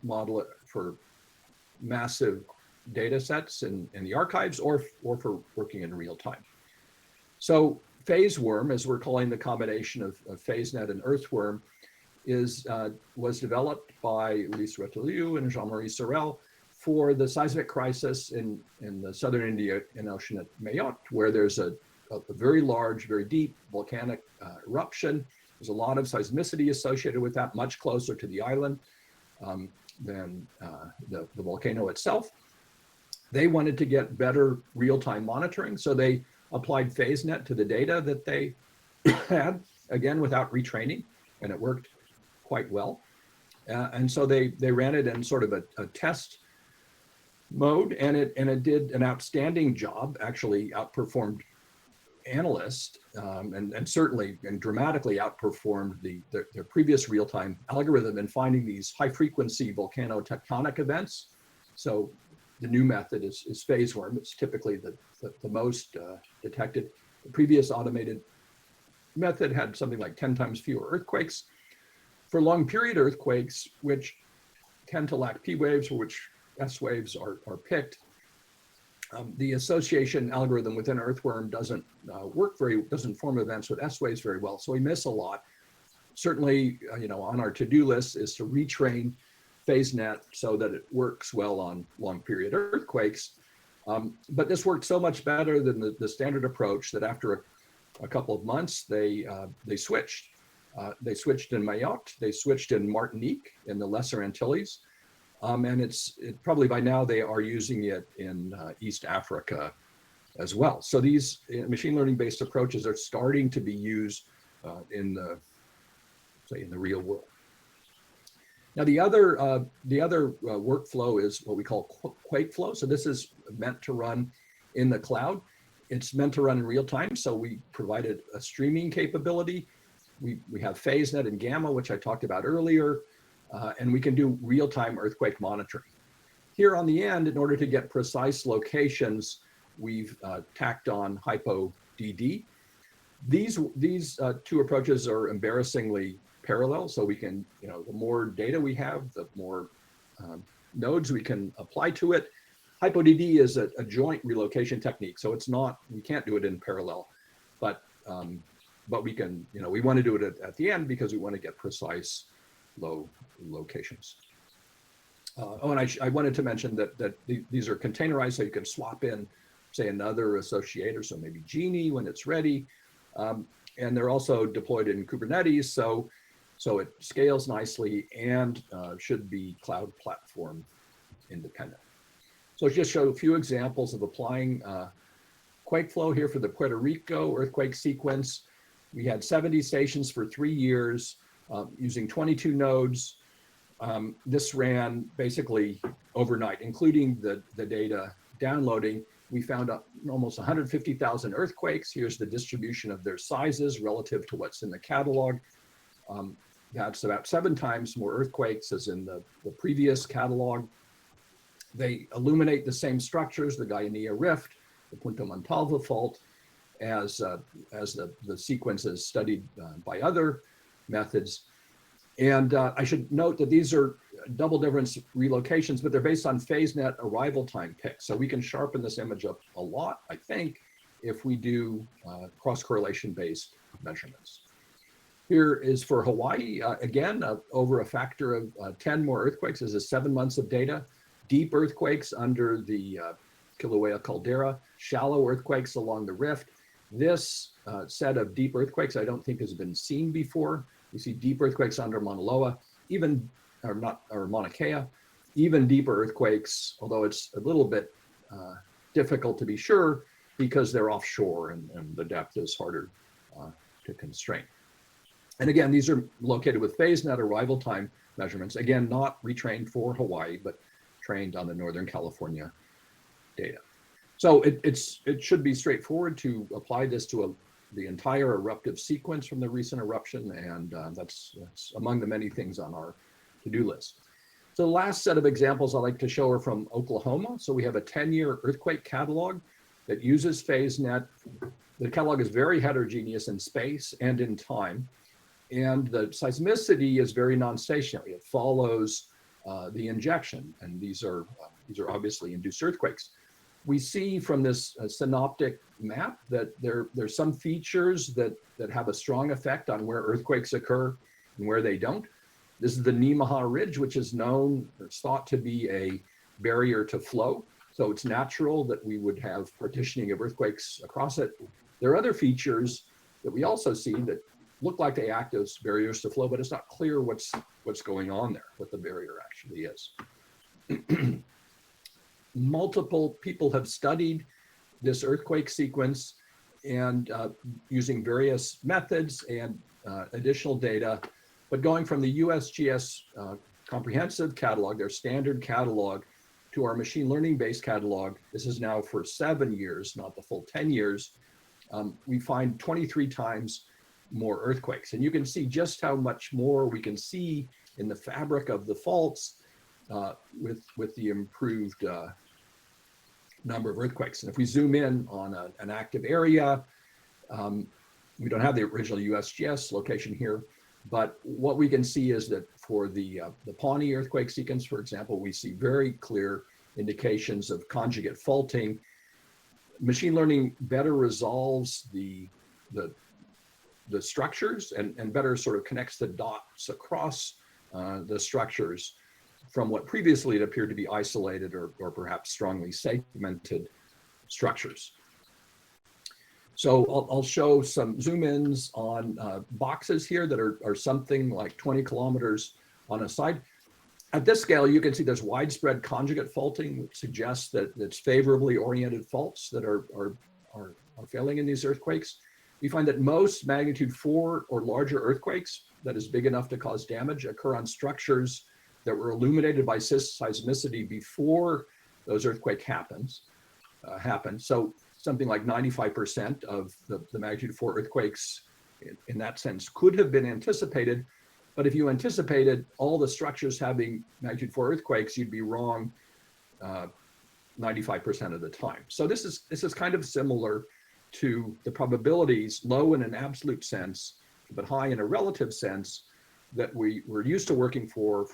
massive data sets in the archives or for working in real time. So PhaseWorm, as we're calling the combination of PhaseNet and Earthworm, was developed by Lise Retelieu and Jean-Marie Sorel for the seismic crisis in the southern Indian Ocean at Mayotte, where there's a very large, very deep volcanic eruption. There's a lot of seismicity associated with that, much closer to the island than the volcano itself. They wanted to get better real-time monitoring, so they applied PhaseNet to the data that they had, again, without retraining, and it worked quite well. And so they ran it in sort of a test mode, and it did an outstanding job, actually outperformed analysts, and certainly and dramatically outperformed their previous real-time algorithm in finding these high-frequency volcanotectonic events. So the new method is PhaseWorm. It's typically the most detected. The previous automated method had something like 10 times fewer earthquakes. For long period earthquakes, which tend to lack P waves, for which S waves are picked, the association algorithm within Earthworm doesn't form events with S waves very well, so we miss a lot. Certainly, on our to-do list is to retrain PhaseNet so that it works well on long period earthquakes. But this worked so much better than the standard approach that after a couple of months, they switched. They switched in Mayotte, they switched in Martinique in the Lesser Antilles, and probably by now they are using it in East Africa as well. So these machine learning based approaches are starting to be used in the real world. Now the other workflow is what we call QuakeFlow. So this is meant to run in the cloud. It's meant to run in real time, so we provided a streaming capability. We have PhaseNet and Gamma, which I talked about earlier, and we can do real-time earthquake monitoring. Here on the end, in order to get precise locations, we've tacked on HypoDD. These two approaches are embarrassingly parallel, so we can, the more data we have, the more nodes we can apply to it. HypoDD is a joint relocation technique, so it's not, we can't do it in parallel, but we can, we want to do it at the end because we want to get precise low locations. And I wanted to mention that these are containerized, so you can swap in, say, another associator, so maybe Genie when it's ready. And they're also deployed in Kubernetes, so it scales nicely and should be cloud platform independent. So just show a few examples of applying QuakeFlow here for the Puerto Rico earthquake sequence. We had 70 stations for 3 years using 22 nodes. This ran basically overnight, including the data downloading. We found almost 150,000 earthquakes. Here's the distribution of their sizes relative to what's in the catalog. That's about 7 times more earthquakes as in the previous catalog. They illuminate the same structures, the Guayanilla Rift, the Punta Montalva Fault, as the sequences studied by other methods. And I should note that these are double difference relocations, but they're based on PhaseNet arrival time picks. So we can sharpen this image up a lot, I think, if we do cross-correlation based measurements. Here is for Hawaii, again, over a factor of 10 more earthquakes. This is 7 months of data. Deep earthquakes under the Kilauea caldera, shallow earthquakes along the rift. This set of deep earthquakes I don't think has been seen before. We see deep earthquakes under Mauna Loa, or Mauna Kea, even deeper earthquakes, although it's a little bit difficult to be sure because they're offshore and the depth is harder to constrain. And again, these are located with PhaseNet arrival time measurements. Again, not retrained for Hawaii, but trained on the Northern California data. So it should be straightforward to apply this to the entire eruptive sequence from the recent eruption, and that's among the many things on our to-do list. So the last set of examples I'd like to show are from Oklahoma. So we have a 10-year earthquake catalog that uses PhaseNet. The catalog is very heterogeneous in space and in time, and the seismicity is very non-stationary. It follows the injection, and these are obviously induced earthquakes. We see from this synoptic map that there's some features that have a strong effect on where earthquakes occur and where they don't. This is the Nemaha Ridge, which is known, or it's thought to be a barrier to flow. So it's natural that we would have partitioning of earthquakes across it. There are other features that we also see that look like they act as barriers to flow, but it's not clear what's going on there, what the barrier actually is. Multiple people have studied this earthquake sequence and using various methods and additional data, but going from the USGS comprehensive catalog, their standard catalog, to our machine learning based catalog, this is now for 7 years, not the full 10 years, we find 23 times more earthquakes. And you can see just how much more we can see in the fabric of the faults with the improved number of earthquakes. And if we zoom in on an active area, we don't have the original USGS location here, but what we can see is that for the Pawnee earthquake sequence, for example, we see very clear indications of conjugate faulting. Machine learning better resolves the structures and better sort of connects the dots across the structures from what previously it appeared to be isolated or perhaps strongly segmented structures. So I'll show some zoom ins on boxes here that are something like 20 kilometers on a side. At this scale, you can see there's widespread conjugate faulting, which suggests that it's favorably oriented faults that are failing in these earthquakes. We find that most magnitude 4 or larger earthquakes, that is big enough to cause damage, occur on structures that were illuminated by seismicity before those earthquakes happened. So something like 95% of the magnitude 4 earthquakes in that sense could have been anticipated. But if you anticipated all the structures having magnitude 4 earthquakes, you'd be wrong 95% of the time. So this is kind of similar to the probabilities, low in an absolute sense, but high in a relative sense, that we're used to working for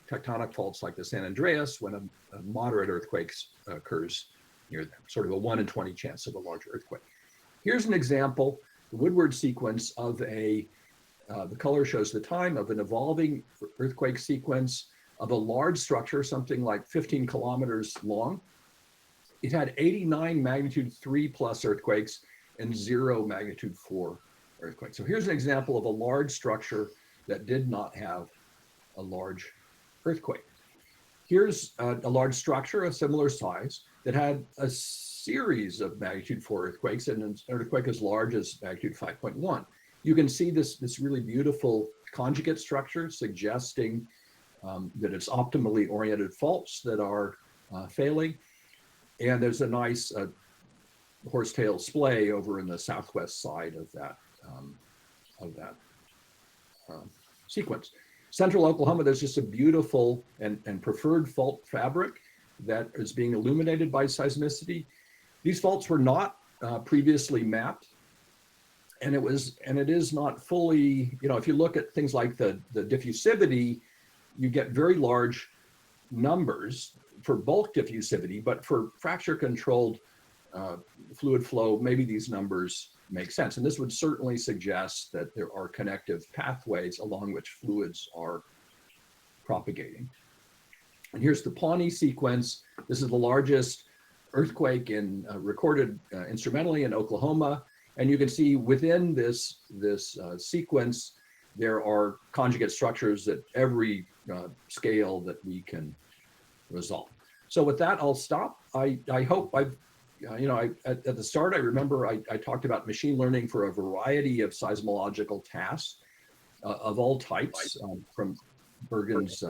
tectonic faults like the San Andreas, when a moderate earthquake occurs near them, sort of a 1 in 20 chance of a large earthquake. Here's an example, the Woodward sequence of the color shows the time of an evolving earthquake sequence of a large structure, something like 15 kilometers long. It had 89 magnitude 3 plus earthquakes and 0 magnitude 4 earthquakes. So here's an example of a large structure that did not have a large earthquake. Here's a large structure, a similar size, that had a series of magnitude 4 earthquakes and an earthquake as large as magnitude 5.1. You can see this really beautiful conjugate structure suggesting that it's optimally oriented faults that are failing. And there's a nice horsetail splay over in the southwest side of that sequence. Central Oklahoma, there's just a beautiful and preferred fault fabric that is being illuminated by seismicity. These faults were not previously mapped, and it is not fully, if you look at things like the diffusivity, you get very large numbers for bulk diffusivity, but for fracture controlled fluid flow, maybe these numbers make sense. And this would certainly suggest that there are connective pathways along which fluids are propagating. And here's the Pawnee sequence. This is the largest earthquake recorded instrumentally in Oklahoma. And you can see within this sequence, there are conjugate structures at every scale that we can resolve. So with that, I'll stop. I hope at the start, I remember I talked about machine learning for a variety of seismological tasks of all types, from Bergen's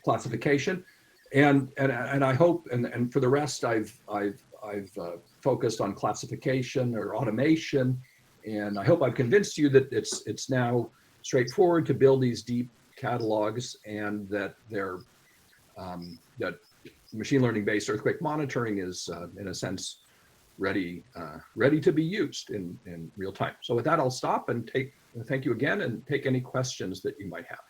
classification, and I hope, and for the rest, I've focused on classification or automation, and I hope I've convinced you that it's now straightforward to build these deep catalogs, and that that machine learning based earthquake monitoring is in a sense ready to be used in real time. So with that, I'll stop and thank you again, and take any questions that you might have.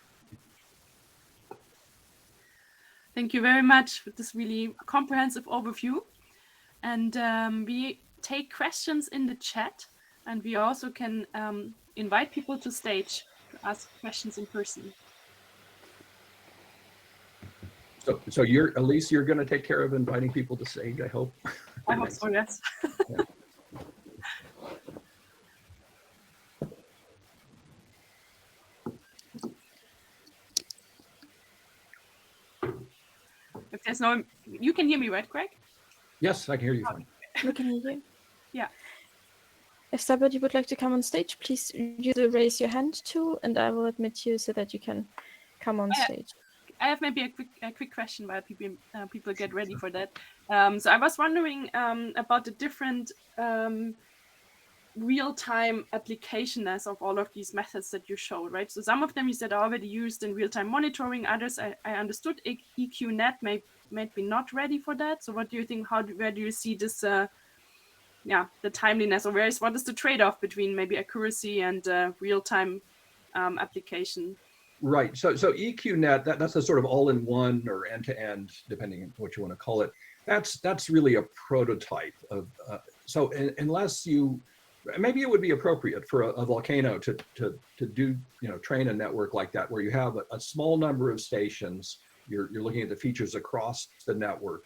Thank you very much for this really comprehensive overview. And we take questions in the chat, and we also can invite people to stage to ask questions in person. So Elise, you're going to take care of inviting people to stage, I hope. I hope so, yes. Yeah. If there's no, you can hear me, right, Greg? Yes, I can hear you fine. We can hear you. Yeah. If somebody would like to come on stage, please use the raise your hand tool, and I will admit you so that you can come on stage. I have maybe a quick question while people get ready for that. So I was wondering about the different real-time applications of all of these methods that you showed, right? So some of them you said are already used in real-time monitoring. Others I understood EQNet may be not ready for that. So what do you think? Where do you see this? The timeliness, or what is the trade-off between maybe accuracy and real-time application? Right. So EQNet, that's a sort of all-in-one or end-to-end, depending on what you want to call it. That's really a prototype of. So unless you, maybe it would be appropriate for a volcano to do, train a network like that, where you have a small number of stations. You're looking at the features across the network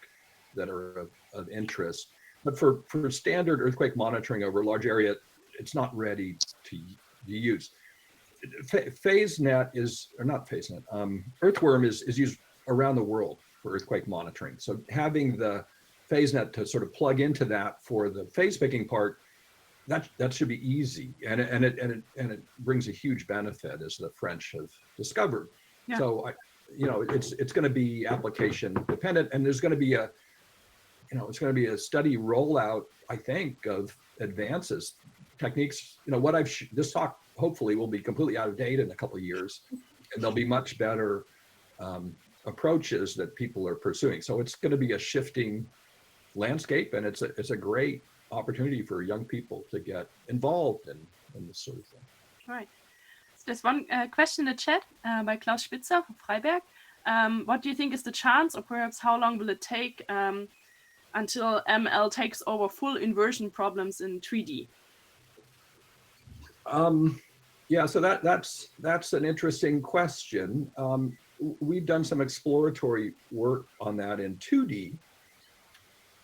that are of interest. But for standard earthquake monitoring over a large area, it's not ready to be used. Earthworm is used around the world for earthquake monitoring. So having the PhaseNet to sort of plug into that for the phase picking part, that should be easy, and it brings a huge benefit, as the French have discovered. Yeah. So it's going to be application dependent, and there's going to be it's going to be a steady rollout, I think, of advances, techniques. What this talk hopefully will be completely out of date in a couple of years, and there'll be much better approaches that people are pursuing. So it's going to be a shifting landscape, and it's a great opportunity for young people to get involved in this sort of thing. Right. So there's one question in the chat by Klaus Spitzer from Freiberg. What do you think is the chance, or perhaps how long will it take until ML takes over full inversion problems in 3D? Yeah, so that's an interesting question. We've done some exploratory work on that in 2D.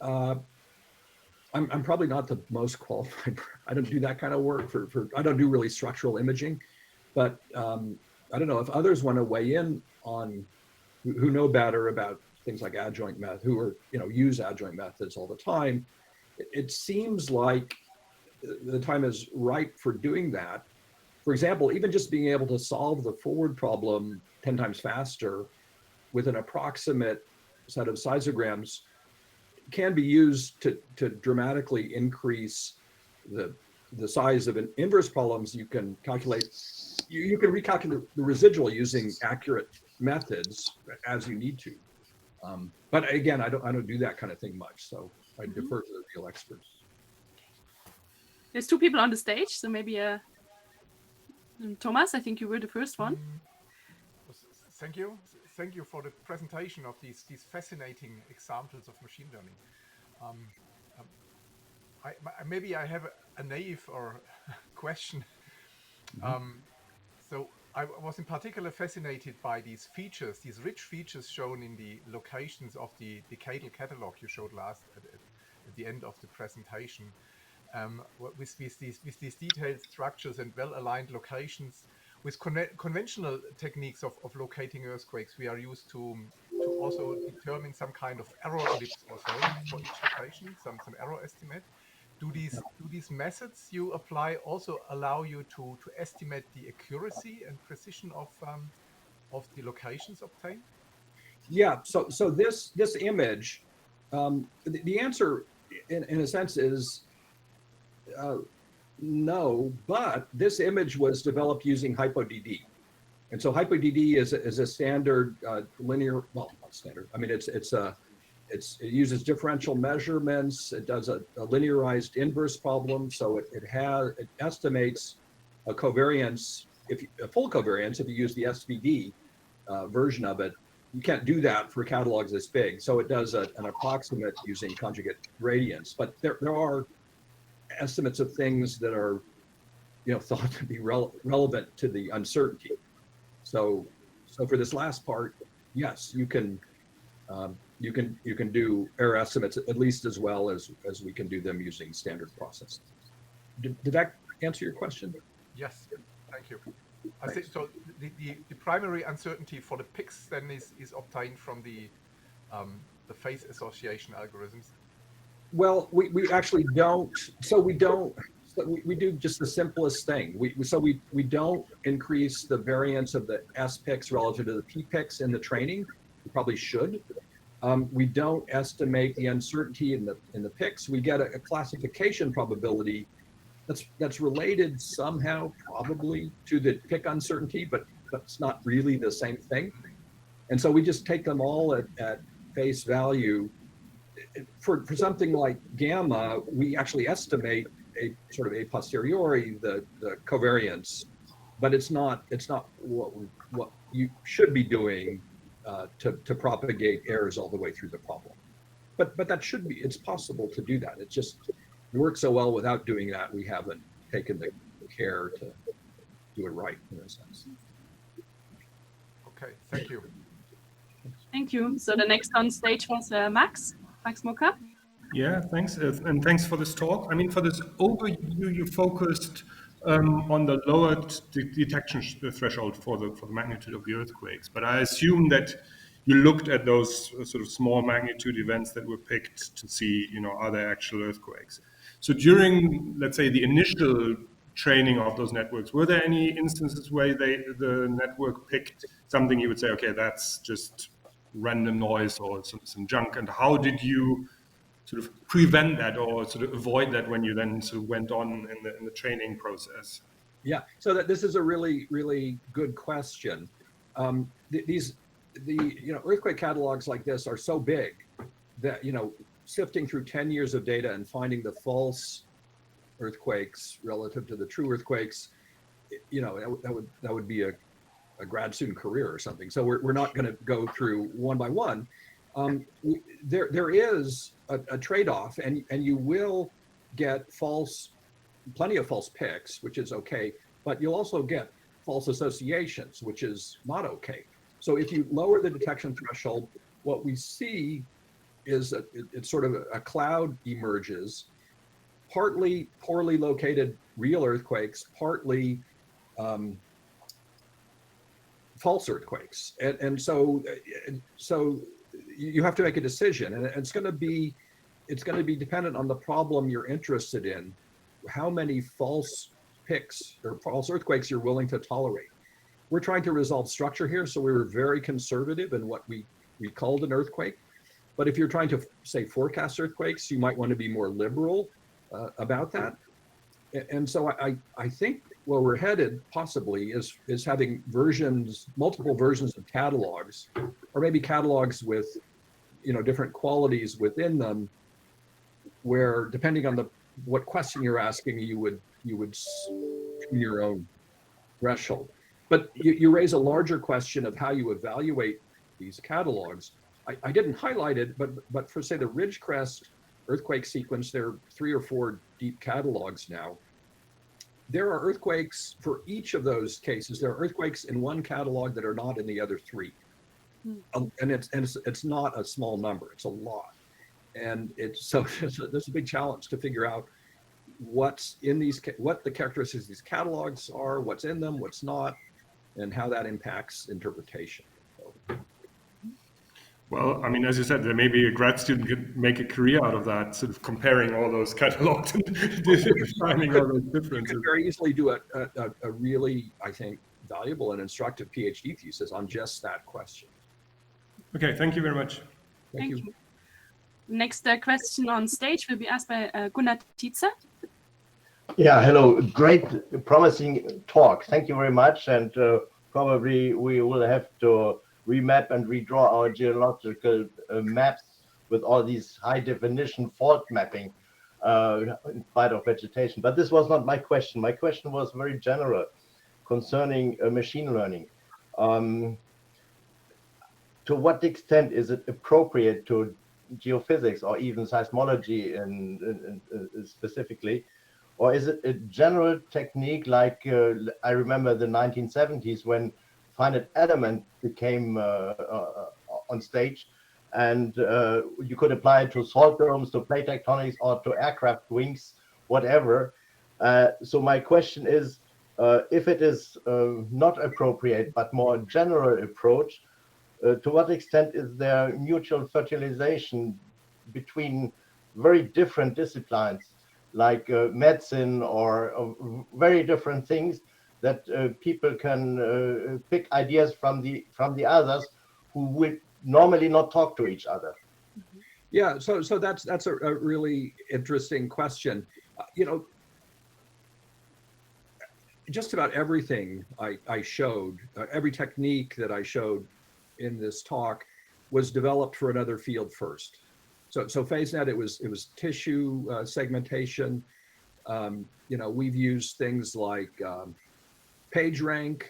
I'm probably not the most qualified. I don't do that kind of work I don't do really structural imaging, but I don't know if others want to weigh in on who know better about things like adjoint method, who are, use adjoint methods all the time. It seems like the time is right for doing that. For example, even just being able to solve the forward problem 10 times faster with an approximate set of seismograms can be used to dramatically increase the size of an inverse problems. You can calculate, you can recalculate the residual using accurate methods as you need to. But again, I don't do that kind of thing much, so I defer to the real experts. There's two people on the stage, so maybe Thomas, I think you were the first one. Thank you. Thank you for the presentation of these fascinating examples of machine learning. Maybe I have a naive or question. So I was in particular fascinated by these features, these rich features shown in the locations of the decadal catalog you showed at the end of the presentation. With these detailed structures and well-aligned locations, with conventional techniques of locating earthquakes, we are used to also determine some kind of error ellipse or so for each location, some error estimate. Do these methods you apply also allow you to estimate the accuracy and precision of the locations obtained? Yeah. So this image, the answer in a sense is no, but this image was developed using HypoDD. And so HypoDD is a standard linear, well, not standard. I mean, it uses differential measurements. It does a linearized inverse problem. So it estimates a covariance, a full covariance, if you use the SVD version of it. You can't do that for catalogs this big. So it does an approximate using conjugate gradients. But there are estimates of things that are, thought to be relevant to the uncertainty. So for this last part, yes, you can do error estimates at least as well as we can do them using standard processes. Did that answer your question? Yes, thank you. I think so. The primary uncertainty for the PICs then is obtained from the phase association algorithms. Well, we actually don't. So we do just the simplest thing. We don't increase the variance of the S-PICs relative to the P-PICs in the training. We probably should. We don't estimate the uncertainty in the PICs. We get a classification probability that's related somehow probably to the PIC uncertainty, but it's not really the same thing. And so we just take them all at face value. For something like gamma, we actually estimate a sort of a posteriori the covariance, but it's not what you should be doing to propagate errors all the way through the problem. But that should be, it's possible to do that. It just works so well without doing that. We haven't taken the care to do it right in a sense. Okay, thank you. Thank you. So the next on stage was Max Mucker. Yeah, thanks. And thanks for this talk. I mean, for this overview, you focused on the lowered detection threshold for the magnitude of the earthquakes. But I assume that you looked at those sort of small magnitude events that were picked to see, are there actual earthquakes? So during, let's say, the initial training of those networks, were there any instances where the network picked something you would say, okay, that's just random noise or some junk? And how did you sort of prevent that or sort of avoid that when you then sort of went on in the training process? Yeah, so this is a really, really good question. The earthquake catalogs like this are so big that, sifting through 10 years of data and finding the false earthquakes relative to the true earthquakes, that would be a grad student career or something. So we're not going to go through one by one. There is a trade-off, and you will get plenty of false picks, which is okay, but you'll also get false associations, which is not okay. So if you lower the detection threshold, what we see is it's sort of a cloud emerges, partly poorly located real earthquakes, partly false earthquakes, and so you have to make a decision, and it's going to be dependent on the problem you're interested in, how many false picks or false earthquakes you're willing to tolerate. We're trying to resolve structure here, so we were very conservative in what we called an earthquake. But if you're trying to, say, forecast earthquakes, you might want to be more liberal about that. And so I think where we're headed possibly is having multiple versions of catalogs, or maybe catalogs with, different qualities within them, where depending on what question you're asking, you would tune your own threshold. But you raise a larger question of how you evaluate these catalogs. I didn't highlight it, but for, say, the Ridgecrest earthquake sequence, there are 3 or 4 deep catalogs now. There are earthquakes for each of those cases. There are earthquakes in one catalog that are not in the other 3. And it's not a small number, it's a lot. And there's a big challenge to figure out what the characteristics of these catalogs are, what's in them, what's not, and how that impacts interpretation. Well, I mean, as you said, there may be a grad student could make a career out of that, sort of comparing all those catalogs and finding all those differences. You could very easily do a really, I think, valuable and instructive PhD thesis on just that question. Okay, thank you very much. Thank you. Next question on stage will be asked by Gunnar Tietze. Yeah, hello. Great, promising talk. Thank you very much. And probably we will have to remap and redraw our geological maps with all these high definition fault mapping in spite of vegetation. But this was not my question. My question was very general concerning machine learning. To what extent is it appropriate to geophysics or even seismology specifically? Or is it a general technique like I remember the 1970s when finite element became on stage, and you could apply it to salt domes, to plate tectonics, or to aircraft wings, whatever. So my question is, if it is not appropriate, but more general approach, to what extent is there mutual fertilization between very different disciplines, like medicine or very different things, that people can pick ideas from the others who would normally not talk to each other? Yeah, so that's a really interesting question. Just about everything I showed, every technique that I showed in this talk was developed for another field first. So FaseNet, it was tissue segmentation. We've used things like PageRank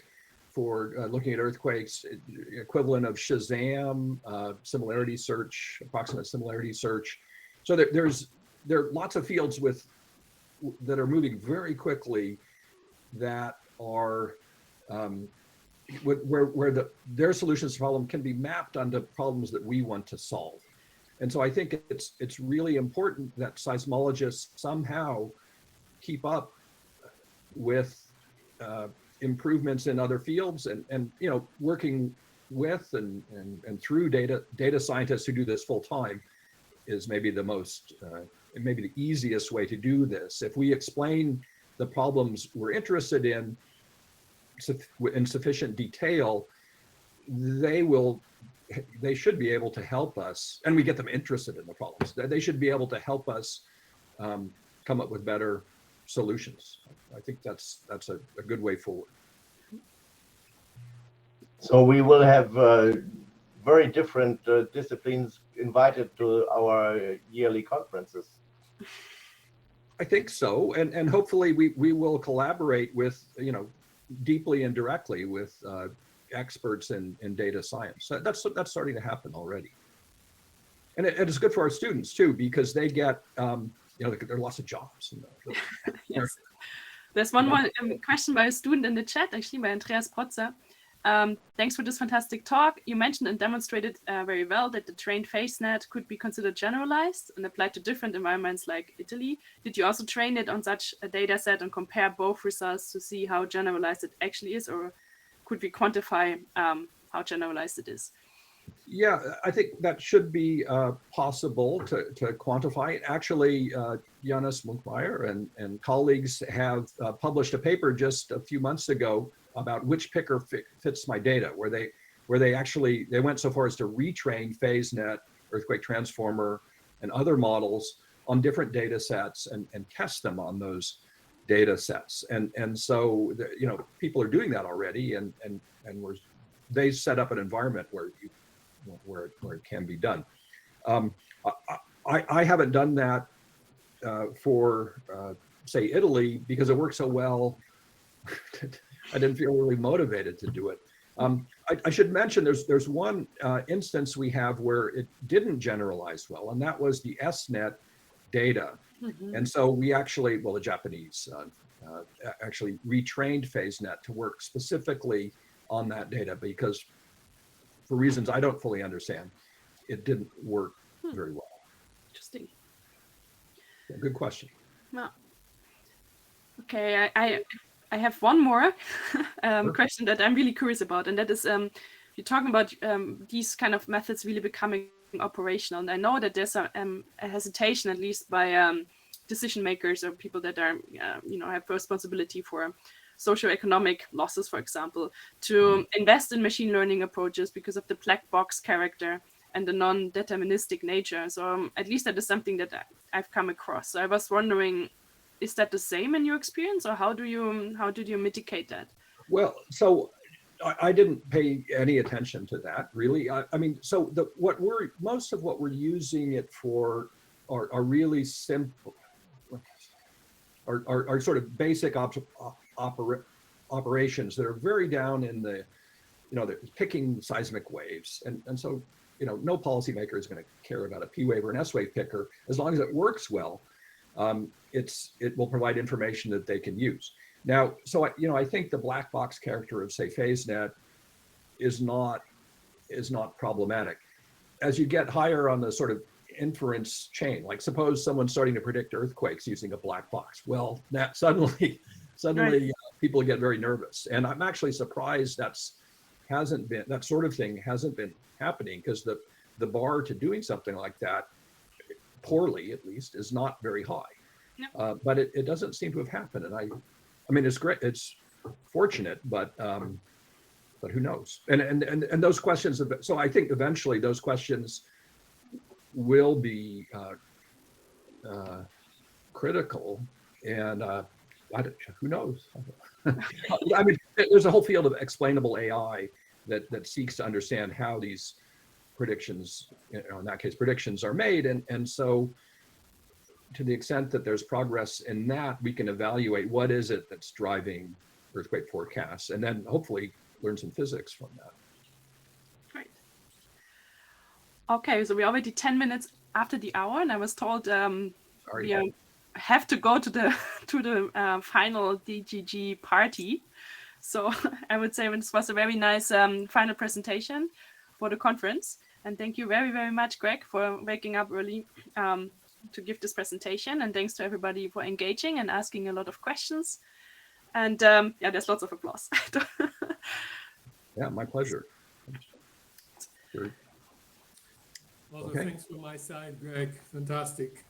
for looking at earthquakes, equivalent of Shazam, similarity search, approximate similarity search. So there are lots of fields that are moving very quickly, that are where their solutions to problem can be mapped onto problems that we want to solve. And so I think it's really important that seismologists somehow keep up with improvements in other fields, and working with and through data scientists who do this full time is maybe maybe the easiest way to do this. If we explain the problems we're interested in sufficient detail, they will they should be able to help us, and we get them interested in the problems. They should be able to help us come up with better solutions. I think that's a good way forward. So we will have very different disciplines invited to our yearly conferences. I think so, and hopefully we will collaborate with, deeply and directly with experts in data science. That's starting to happen already, and it's good for our students too, because they get there are lots of jobs. Yes. There's one more question by a student in the chat, actually, by Andreas Protzer. Thanks for this fantastic talk. You mentioned and demonstrated very well that the trained FaceNet could be considered generalized and applied to different environments like Italy. Did you also train it on such a data set and compare both results to see how generalized it actually is, or could we quantify how generalized it is? Yeah, I think that should be possible to quantify it. Actually, Jonas Munkmeyer and colleagues have published a paper just a few months ago about which picker fits my data, where they went so far as to retrain FaseNet, Earthquake Transformer, and other models on different data sets and test them on those data sets. And so people are doing that already, and they set up an environment where it can be done. I haven't done that for say Italy, because it worked so well. I didn't feel really motivated to do it. I should mention there's one instance we have where it didn't generalize well, and that was the SNet data. Mm-hmm. And so we actually, the Japanese actually retrained FaseNet to work specifically on that data, because for reasons I don't fully understand, it didn't work very well. Interesting. Yeah, good question. Well, okay, I have one more question that I'm really curious about, and that is, you're talking about these kind of methods really becoming operational, and I know that there's a hesitation, at least by decision makers or people that are, have responsibility for socioeconomic losses, for example, to invest in machine learning approaches because of the black box character and the non-deterministic nature. So at least that is something that I've come across. So I was wondering, is that the same in your experience, or how did you mitigate that? Well, so I didn't pay any attention to that, really. I mean, so most of what we're using it for are really simple, are sort of basic operations that are very down in the, they're picking seismic waves, and so no policymaker is going to care about a P wave or an S wave picker as long as it works well. It will provide information that they can use. Now, so I think the black box character of, say, FaseNet is not problematic. As you get higher on the sort of inference chain, like suppose someone's starting to predict earthquakes using a black box. Well, that suddenly right. People get very nervous, and I'm actually surprised that sort of thing hasn't been happening, because the bar to doing something like that, poorly at least, is not very high. No. But it doesn't seem to have happened, and I mean, it's great, it's fortunate, but who knows? And those questions, so I think eventually those questions will be critical, and who knows? I mean, there's a whole field of explainable AI that seeks to understand how these predictions, in that case, predictions are made, and so to the extent that there's progress in that, we can evaluate what is it that's driving earthquake forecasts, and then hopefully learn some physics from that. Great. Okay, so we're already 10 minutes after the hour, and I was told we have to go to the final DGG party. So I would say this was a very nice final presentation for the conference, and thank you very, very much, Greg, for waking up early to give this presentation, and thanks to everybody for engaging and asking a lot of questions. And there's lots of applause. Yeah, my pleasure. Also, thanks from my side, Greg. Fantastic.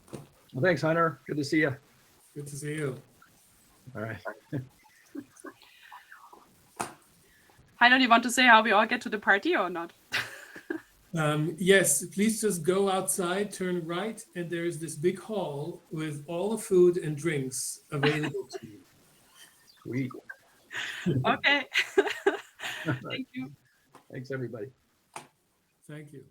Well, thanks, Hunter. Good to see you. Good to see you. All right. Heiner, do you want to say how we all get to the party or not? Yes, please just go outside, turn right, and there is this big hall with all the food and drinks available to you. Sweet. Okay. Thank you. Thanks, everybody. Thank you.